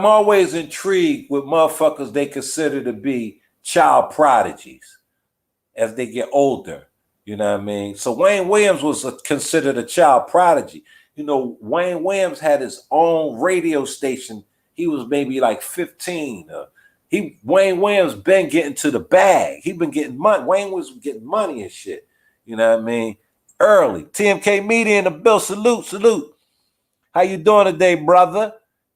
always intrigued with motherfuckers they consider to be child prodigies as they get older. You know what I mean? So Wayne Williams was considered a child prodigy. Wayne Williams had his own radio station. He was maybe like 15. Wayne Williams been getting to the bag. He been getting money. Wayne was getting money and shit. You know what I mean? Early. TMK Media in the bill. Salute. How you doing today, brother?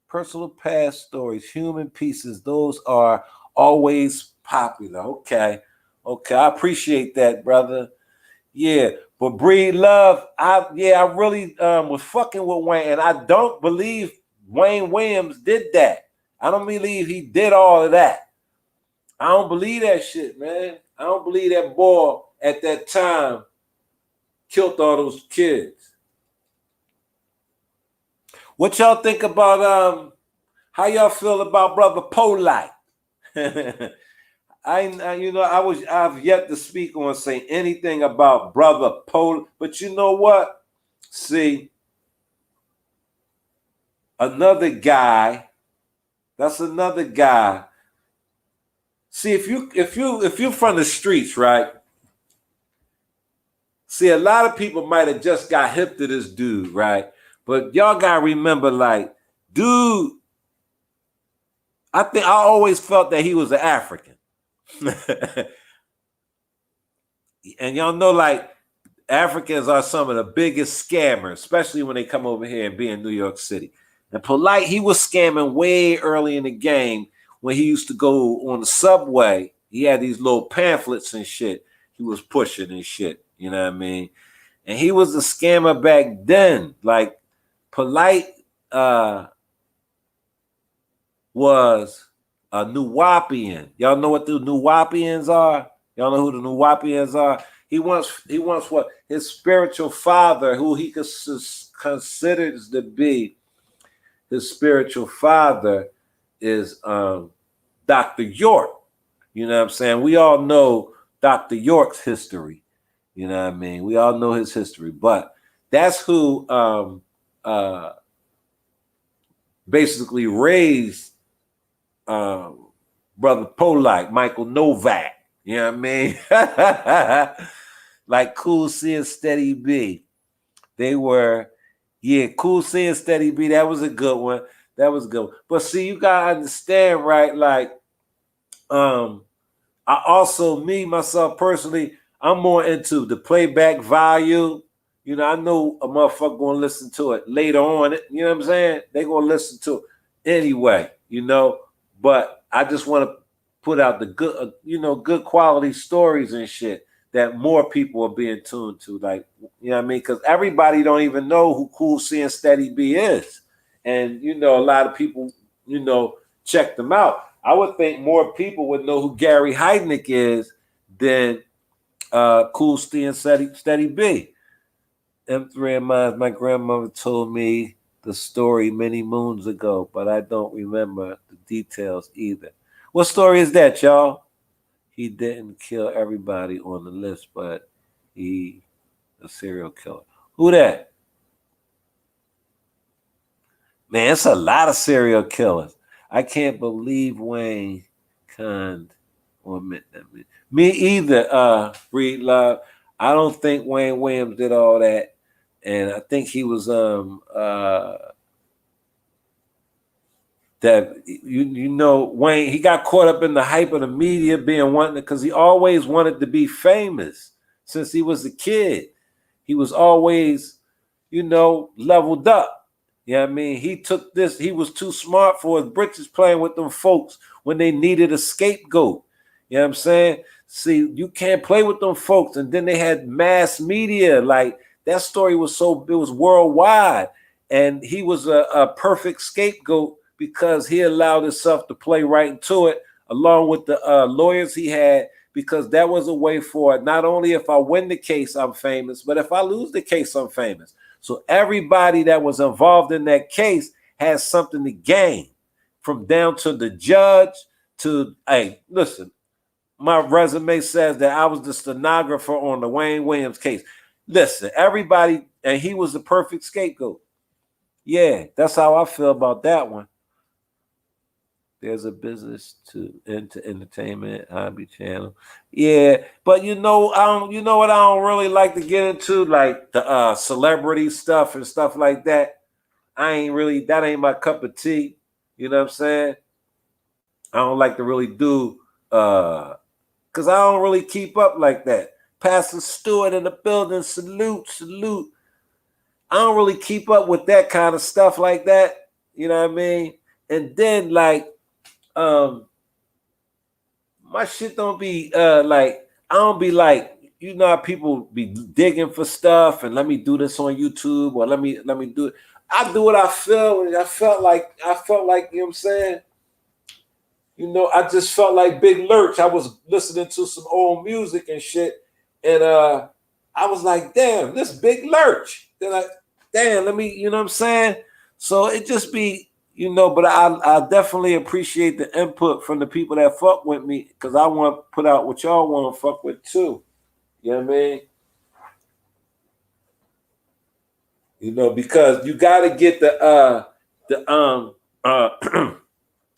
Personal past stories, human pieces. Those are always popular. Okay. I appreciate that, brother. Yeah, but Breed Love, I really was fucking with Wayne, and I don't believe Wayne Williams did that. I don't believe he did all of that. I don't believe that shit, man. I don't believe that boy at that time killed all those kids. What y'all think about how y'all feel about Brother Polite? I've yet to speak on say anything about Brother Polite, but you know what? See, another guy. That's another guy. See, if you're from the streets, right? See, a lot of people might have just got hip to this dude, right? But y'all gotta remember, like, dude, I always felt that he was an African. And y'all know, like, Africans are some of the biggest scammers, especially when they come over here and be in New York City. And Polite, he was scamming way early in the game when he used to go on the subway. He had these little pamphlets and shit he was pushing and shit. You know what I mean? And he was a scammer back then. Like Polite was a Nuwapian. Y'all know what the Nuwapians are? Y'all know who the Nuwapians are? He wants what his spiritual father, who he considers to be his spiritual father, is Dr. York. You know what I'm saying? We all know Dr. York's history. You know what I mean? We all know his history, but that's who basically raised Brother Polite, Michael Novak. You know what I mean? Like Cool C and Steady B. They were, Cool C and Steady B. That was a good one. That was good. But see, you gotta understand, right? Like, I also, me, myself personally, I'm more into the playback value. You know, I know a motherfucker gonna listen to it later on. You know what I'm saying? They gonna listen to it anyway, you know. But I just want to put out the good, good quality stories and shit that more people are being tuned to. Like, you know what I mean? Because everybody don't even know who Cool C and Steady B is. And, a lot of people, check them out. I would think more people would know who Gary Heidnick is than Cool C and Steady B. M3 of mine, my grandmother told me the story many moons ago, but I don't remember the details either. What story is that, y'all? He didn't kill everybody on the list, but he a serial killer. Who that? Man, it's a lot of serial killers. I can't believe Wayne conned or me either, Breed Love. I don't think Wayne Williams did all that. And I think he was that Wayne, he got caught up in the hype of the media being wanting, because he always wanted to be famous since he was a kid. He was always, leveled up. You know what I mean? He took this, he was too smart for his britches playing with them folks when they needed a scapegoat. You know what I'm saying? See, you can't play with them folks. And then they had mass media. Like, that story was it was worldwide. And he was a perfect scapegoat because he allowed himself to play right into it, along with the lawyers he had, because that was a way for it. Not only if I win the case, I'm famous, but if I lose the case, I'm famous. So everybody that was involved in that case has something to gain, from down to the judge to, hey, listen, my resume says that I was the stenographer on the Wayne Williams case. Listen, everybody, and he was the perfect scapegoat. Yeah, that's how I feel about that one. There's a business into entertainment, hobby channel. Yeah, but I don't. You know what I don't really like to get into, like the celebrity stuff and stuff like that. That ain't my cup of tea. You know what I'm saying? I don't like to really do because I don't really keep up like that. Pastor Stewart in the building, salute. I don't really keep up with that kind of stuff like that. You know what I mean? And then my shit don't be I don't be like, how people be digging for stuff and let me do this on YouTube, or let me do it. I do what I feel, and I felt like, you know what I'm saying? I just felt like Big Lurch. I was listening to some old music and shit, and I was like, damn, this Big Lurch. Then damn, let me, you know what I'm saying? So it just be, but I definitely appreciate the input from the people that fuck with me, because I want to put out what y'all want to fuck with too. You know what I mean? Because you gotta get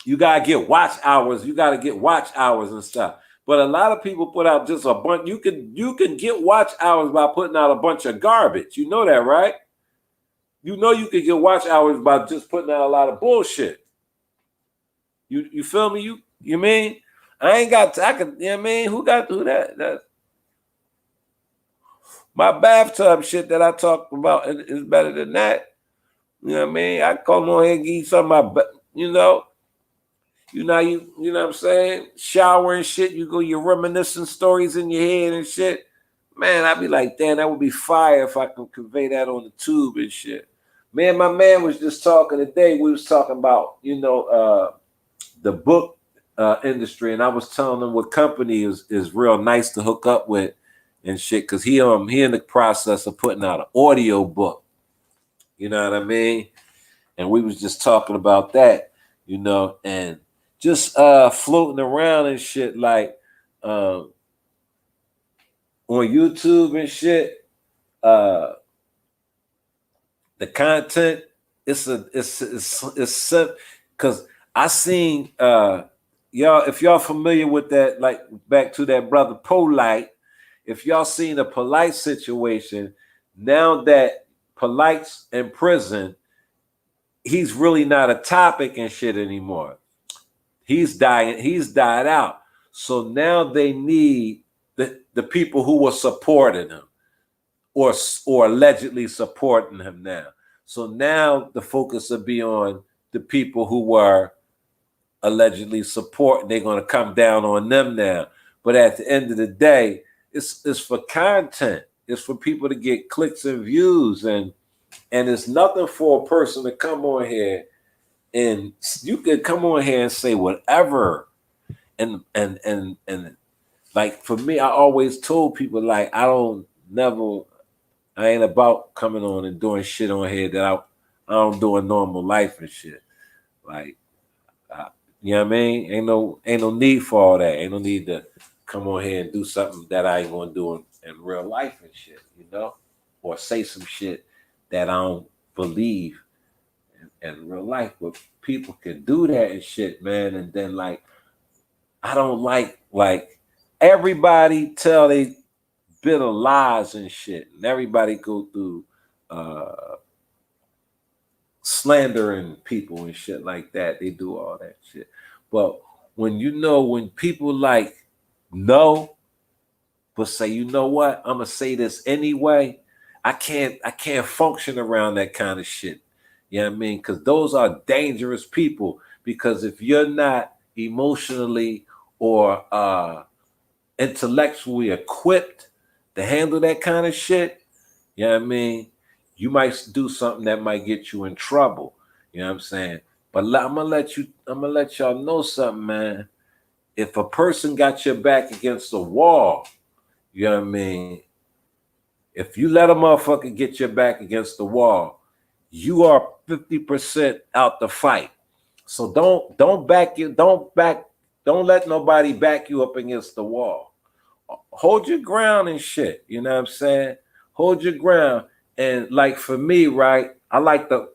you gotta get watch hours. You gotta get watch hours and stuff. But a lot of people put out just a bunch. You can get watch hours by putting out a bunch of garbage. You know that, right? You could get watch hours by just putting out a lot of bullshit. You feel me? You mean? I ain't got I can, you know what I mean? Who that? That's my bathtub shit that I talked about is better than that. You know what I mean? I come on here and give you something about, you know, you know what I'm saying? Shower and shit. You go, you're reminiscing stories in your head and shit. Man, I'd be like, damn, that would be fire if I could convey that on the tube and shit. Man, my man was just talking today. We was talking about, the book industry, and I was telling him what company is real nice to hook up with and shit, because he in the process of putting out an audio book. You know what I mean? And we was just talking about that, and just floating around and shit, like on YouTube and shit. The content, it's because I seen y'all, if y'all familiar with that, like back to that brother Polite, if y'all seen a Polite situation, now that Polite's in prison, he's really not a topic and shit anymore. He's died out. So now they need the people who were supporting him or allegedly supporting him now. So now the focus will be on the people who were allegedly supporting. They're going to come down on them now. But at the end of the day, it's for content. It's for people to get clicks and views, and it's nothing for a person to come on here and you could come on here and say whatever. And like for me, I always told people, like, I ain't about coming on and doing shit on here that I don't do in normal life and shit. Like, you know what I mean? Ain't no need for all that. Ain't no need to come on here and do something that I ain't gonna do in real life and shit, or say some shit that I don't believe in real life. But people can do that and shit, man. And then like, I don't like everybody tell they bit of lies and shit, and everybody go through slandering people and shit like that. They do all that shit. But when people like know, but say, you know what, I'm gonna say this anyway, I can't function around that kind of shit. You know what I mean? Because those are dangerous people. Because if you're not emotionally or intellectually equipped to handle that kind of shit, you know what I mean? You might do something that might get you in trouble. You know what I'm saying? But I'm gonna let y'all know something, man. If a person got your back against the wall, you know what I mean? If you let a motherfucker get your back against the wall, you are 50% out the fight. So don't let nobody back you up against the wall. Hold your ground and shit. You know what I'm saying? Hold your ground. And like for me, right, I like the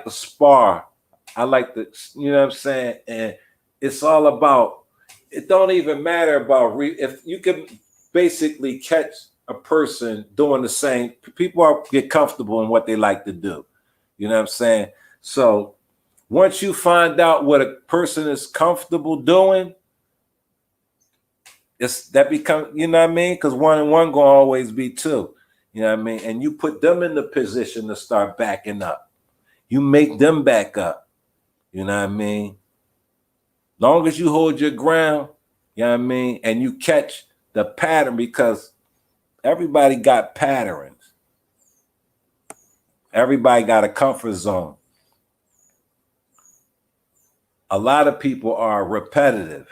spar. I like the, you know what I'm saying? And it's all about, it don't even matter about if you can basically catch a person doing the same. People get comfortable in what they like to do. You know what I'm saying? So once you find out what a person is comfortable doing, that becomes, you know what I mean? Because one and one gonna always be two. You know what I mean? And you put them in the position to start backing up. You make them back up. You know what I mean? Long as you hold your ground, you know what I mean, and you catch the pattern, because everybody got patterns. Everybody got a comfort zone. A lot of people are repetitive.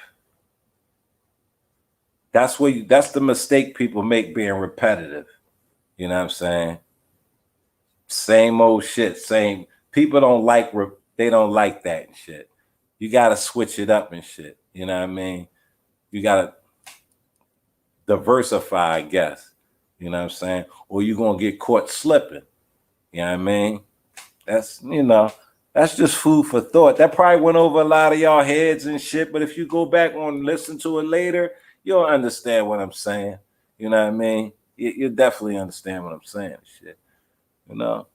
That's the mistake people make, being repetitive. You know what I'm saying? Same old shit. Same. People they don't like that and shit. You gotta switch it up and shit. You know what I mean? You gotta diversify, I guess. You know what I'm saying? Or you're gonna get caught slipping. You know what I mean? That's just food for thought. That probably went over a lot of y'all heads and shit, but if you go back and listen to it later, you'll understand what I'm saying. You know what I mean? You definitely understand what I'm saying, shit. You know?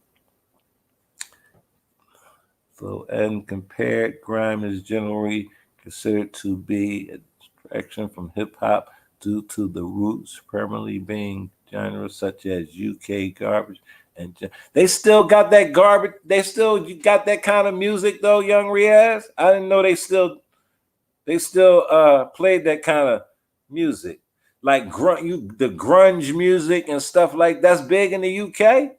So, and compared, grime is generally considered to be a distraction from hip hop due to the roots primarily being genres such as UK garbage And they still got that garbage. They still got that kind of music though, Young Riaz. I didn't know they still played that kind of music, like the grunge music and stuff like that's big in the UK.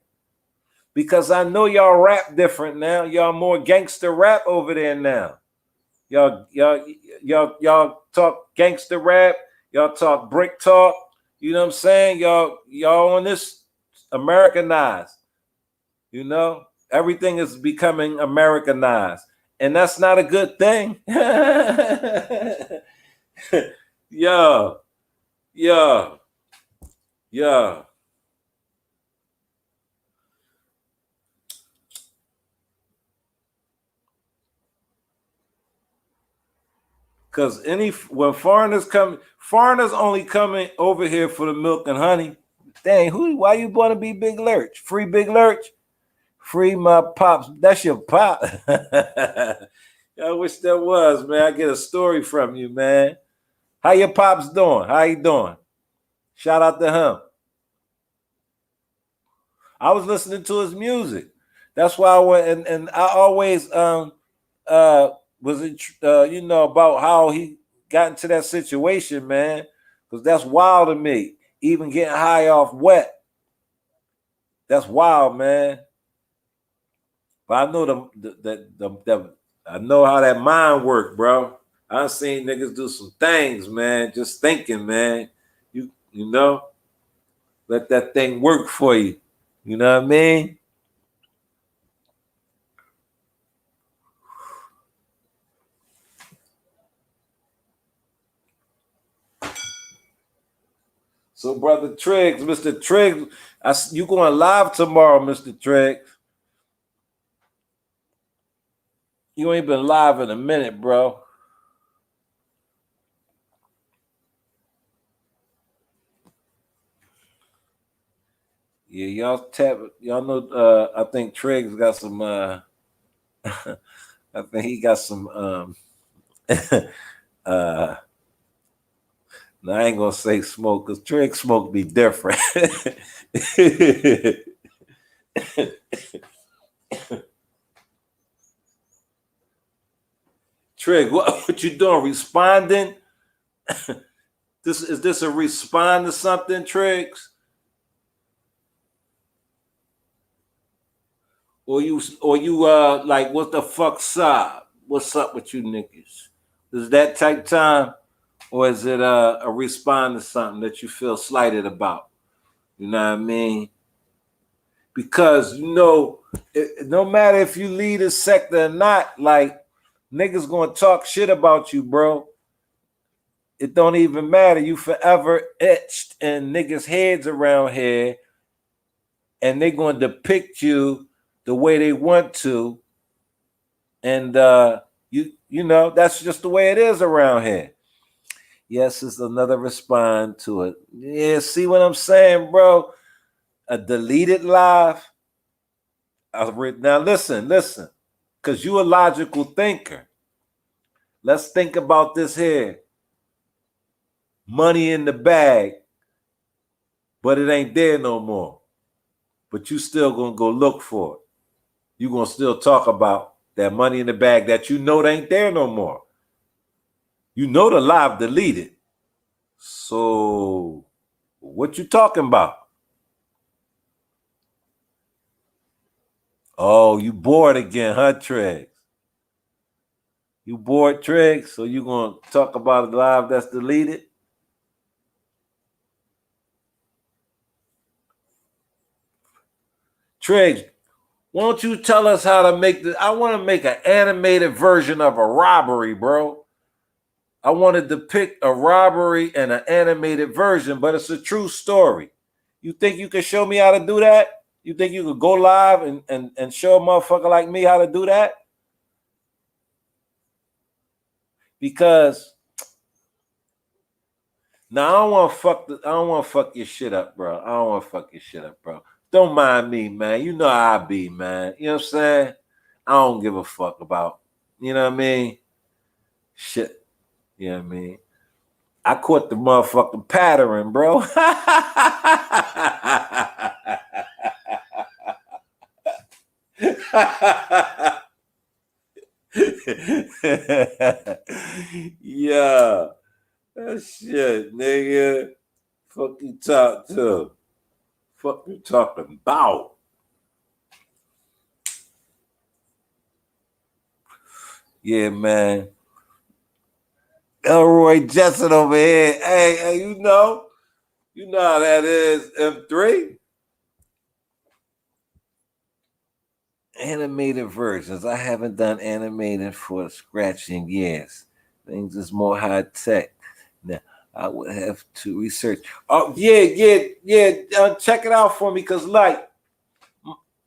Because I know y'all rap different now. Y'all more gangster rap over there now. Y'all talk gangster rap. Y'all talk brick talk. You know what I'm saying? Y'all on this Americanized. You know, everything is becoming Americanized, and that's not a good thing. Yeah, yeah, yeah. Because when foreigners only coming over here for the milk and honey. Dang, why you want to be Big Lurch? Free Big Lurch? Free my pops. That's your pop. I wish that was, man. I get a story from you, man. How your pops doing? How he doing? Shout out to him. I was listening to his music. That's why I went and I always was it about how he got into that situation, man. Because that's wild to me. Even getting high off wet. That's wild, man. But I know I know how that mind work, bro. I've seen niggas do some things, man. Just thinking, man. You know, let that thing work for you. You know what I mean? So, Brother Triggs, Mr. Triggs, you going live tomorrow, Mr. Triggs. You ain't been live in a minute, bro. Yeah, y'all know I think Triggs got some I think he got some no, I ain't gonna say smoke because Triggs smoke be different. Trig, what you doing? Responding? Is this a respond to something, Triggs? Or you like what the fuck sob? What's up with you niggas? Is that type time? Or is it a respond to something that you feel slighted about? You know what I mean? Because no matter if you lead a sector or not, like niggas gonna talk shit about you, bro. It don't even matter. You forever etched in niggas' heads around here, and they gonna depict you the way they want to, and you know that's just the way it is around here. Yes, it's another respond to it. Yeah, see what I'm saying, bro? A deleted live. Now listen, because you a logical thinker. Let's think about this here. Money in the bag, but it ain't there no more. But you still gonna go look for it. You gonna still talk about that money in the bag that you know it ain't there no more. You know the live deleted. So what you talking about? Oh, you bored again, huh, Triggs? You bored, Triggs? So you gonna talk about a live that's deleted? Triggs, why don't you tell us how to make this? I want to make an animated version of a robbery, bro. I want to depict a robbery in an animated version, but it's a true story. You think you can show me how to do that? You think you could go live and show a motherfucker like me how to do that? Because now I don't want to fuck your shit up, bro. I don't want to fuck your shit up, bro. Don't mind me, man. You know how I be, man. You know what I'm saying? I don't give a fuck about, you know what I mean? Shit. You know what I mean? I caught the motherfucking pattern, bro. talk to? Fuck you talking about? Yeah, man. Elroy Jetson over here. Hey, you know how that is, M3. Animated versions. I haven't done animated for Scratch in years. Things is more high tech. Now, I would have to research. Oh, yeah. Check it out for me, because, like,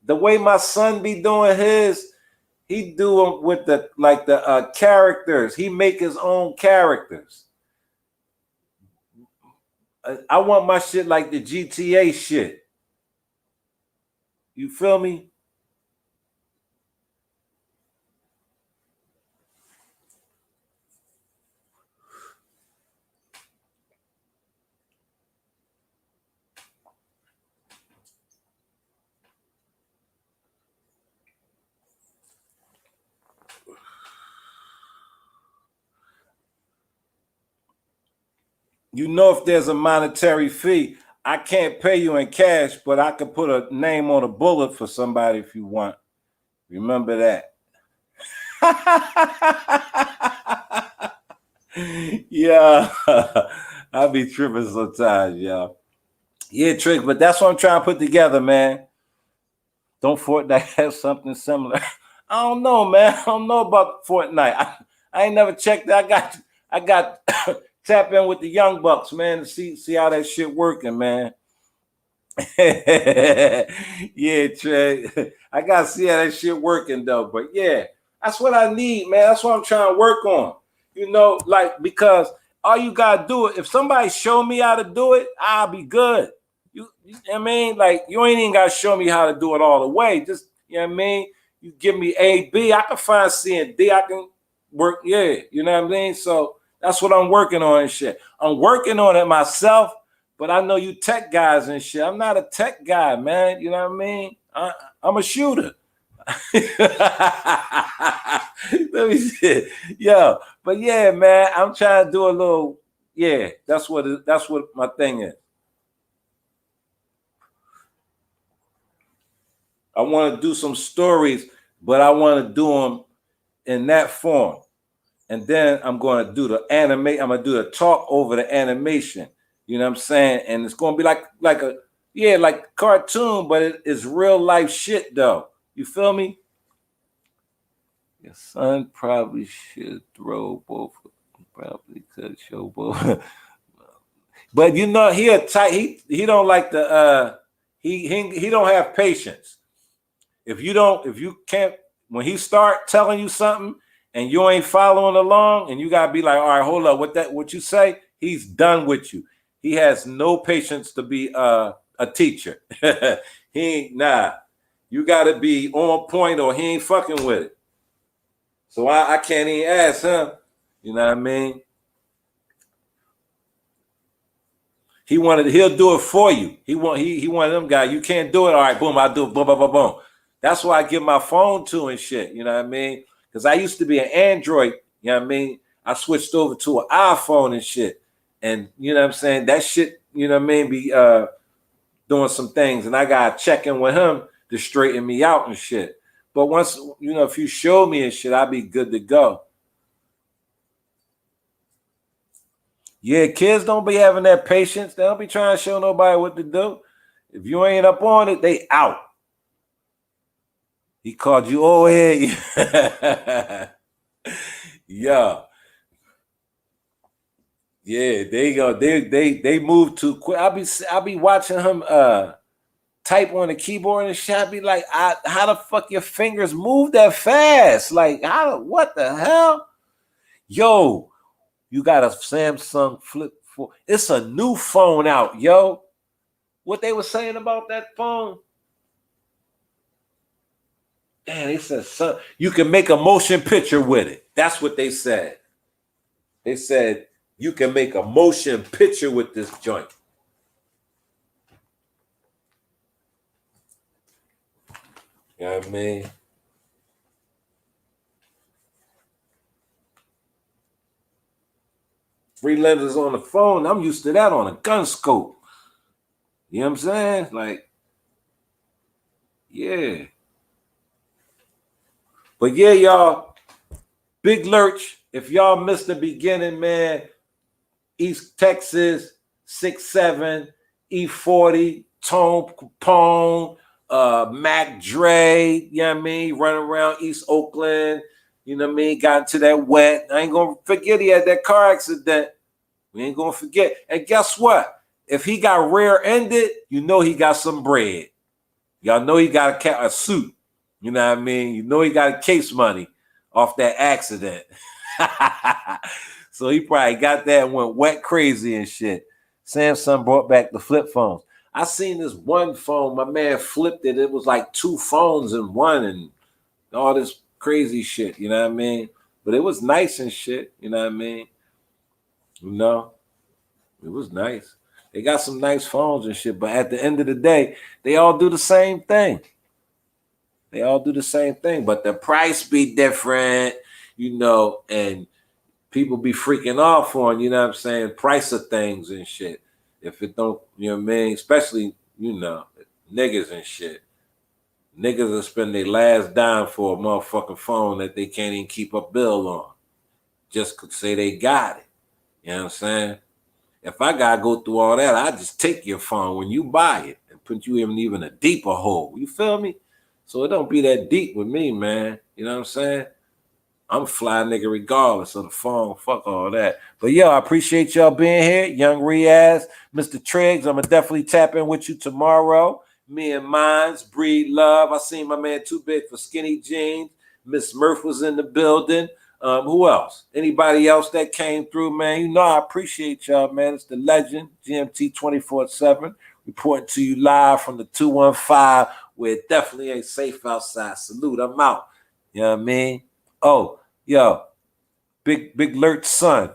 the way my son be doing his, he do them with the characters. He make his own characters. I want my shit like the GTA shit. You feel me? You know, if there's a monetary fee, I can't pay you in cash, but I can put a name on a bullet for somebody if you want. Remember that. Yeah, I be tripping sometimes, y'all. Yeah, Trick, but that's what I'm trying to put together, man. Don't Fortnite have something similar? I don't know, man. I don't know about Fortnite. I ain't never checked that. I got tap in with the young bucks, man, to see how that shit working, man. Yeah, Trey. I gotta see how that shit working though. But yeah, that's what I need, man. That's what I'm trying to work on. You know, like, because all you gotta do it. If somebody show me how to do it, I'll be good. I mean, like, you ain't even gotta show me how to do it all the way. Just, you know what I mean? You give me A, B, I can find C and D. I can work, yeah, you know what I mean? So that's what I'm working on and shit. I'm working on it myself, but I know you tech guys and shit. I'm not a tech guy, man. You know what I mean? I'm a shooter. Let me see. Yo, but yeah, man, I'm trying to do a little, yeah, that's what my thing is. I want to do some stories, but I want to do them in that form. And then I'm going to do the animate. I'm going to do the talk over the animation. You know what I'm saying? And it's going to be like a cartoon, but it's real life shit though. You feel me? Your son probably should throw both. Probably could show both. But you know, he a tight. He don't like the he don't have patience. If you can't, when he start telling you something and you ain't following along, and you gotta be like, all right, hold up, what you say? He's done with you. He has no patience to be a teacher. He ain't, nah. You gotta be on point or he ain't fucking with it. So I can't even ask him. You know what I mean? He'll do it for you. He one of them guys. You can't do it. All right, boom, I'll do it. Boom, boom, boom, boom. That's why I give my phone to and shit. You know what I mean? Because I used to be an Android. You know what I mean? I switched over to an iPhone and shit. And you know what I'm saying? That shit, you know what I mean, be doing some things. And I got to check in with him to straighten me out and shit. But once, you know, if you show me and shit, I'll be good to go. Yeah, kids don't be having that patience. They don't be trying to show nobody what to do. If you ain't up on it, they out. He called you old head. Yeah. Yeah, there you go. They move too quick. I'll be watching him type on the keyboard and shit. I'll be like, how the fuck your fingers move that fast? Like, what the hell? Yo, you got a Samsung Flip 4. It's a new phone out, yo. What they were saying about that phone? Man, they said, son, you can make a motion picture with it. That's what they said. They said you can make a motion picture with this joint. You know what I mean? Free lenses on the phone. I'm used to that on a gun scope. You know what I'm saying? Like, yeah. But yeah, y'all, Big Lurch, if y'all missed the beginning, man, East Texas, 6'7", E40, Tone Capone, Mac Dre, you know what I mean? Running around East Oakland, you know what I mean? Got into that wet. I ain't gonna forget he had that car accident. We ain't gonna forget. And guess what? If he got rear-ended, you know he got some bread. Y'all know he got a suit. You know what I mean? You know he got case money off that accident. So he probably got that and went wet crazy and shit. Samsung brought back the flip phones. I seen this one phone, my man flipped it. It was like two phones in one and all this crazy shit, you know what I mean? But it was nice and shit, you know what I mean? You know, it was nice. They got some nice phones and shit, but at the end of the day, they all do the same thing. They all do the same thing, but the price be different, you know, and people be freaking off on, you know what I'm saying, price of things and shit. If it don't, you know what I mean, especially, you know, niggas and shit. Niggas will spend their last dime for a motherfucking phone that they can't even keep a bill on. Just could say they got it. You know what I'm saying? If I gotta go through all that, I just take your phone when you buy it and put you in even a deeper hole. You feel me? So it don't be that deep with me, man. You know what I'm saying? I'm a fly nigga regardless of the phone. Fuck all that. But yo, I appreciate y'all being here. Young Riaz, Mr. Triggs, I'm gonna definitely tap in with you tomorrow. Me and Mines, Breed Love. I seen my man Too Big for Skinny Jeans. Miss Murph was in the building. Who else? Anybody else that came through, man? You know I appreciate y'all, man. It's the legend, GMT 24/7, reporting to you live from the 215, where it definitely ain't safe outside. Salute, I'm out. You know what I mean? Oh, yo, Big Lurch son.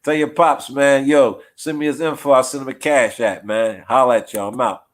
Tell your pops, man, yo, send me his info. I'll send him a cash app, man. Holla at y'all. I'm out.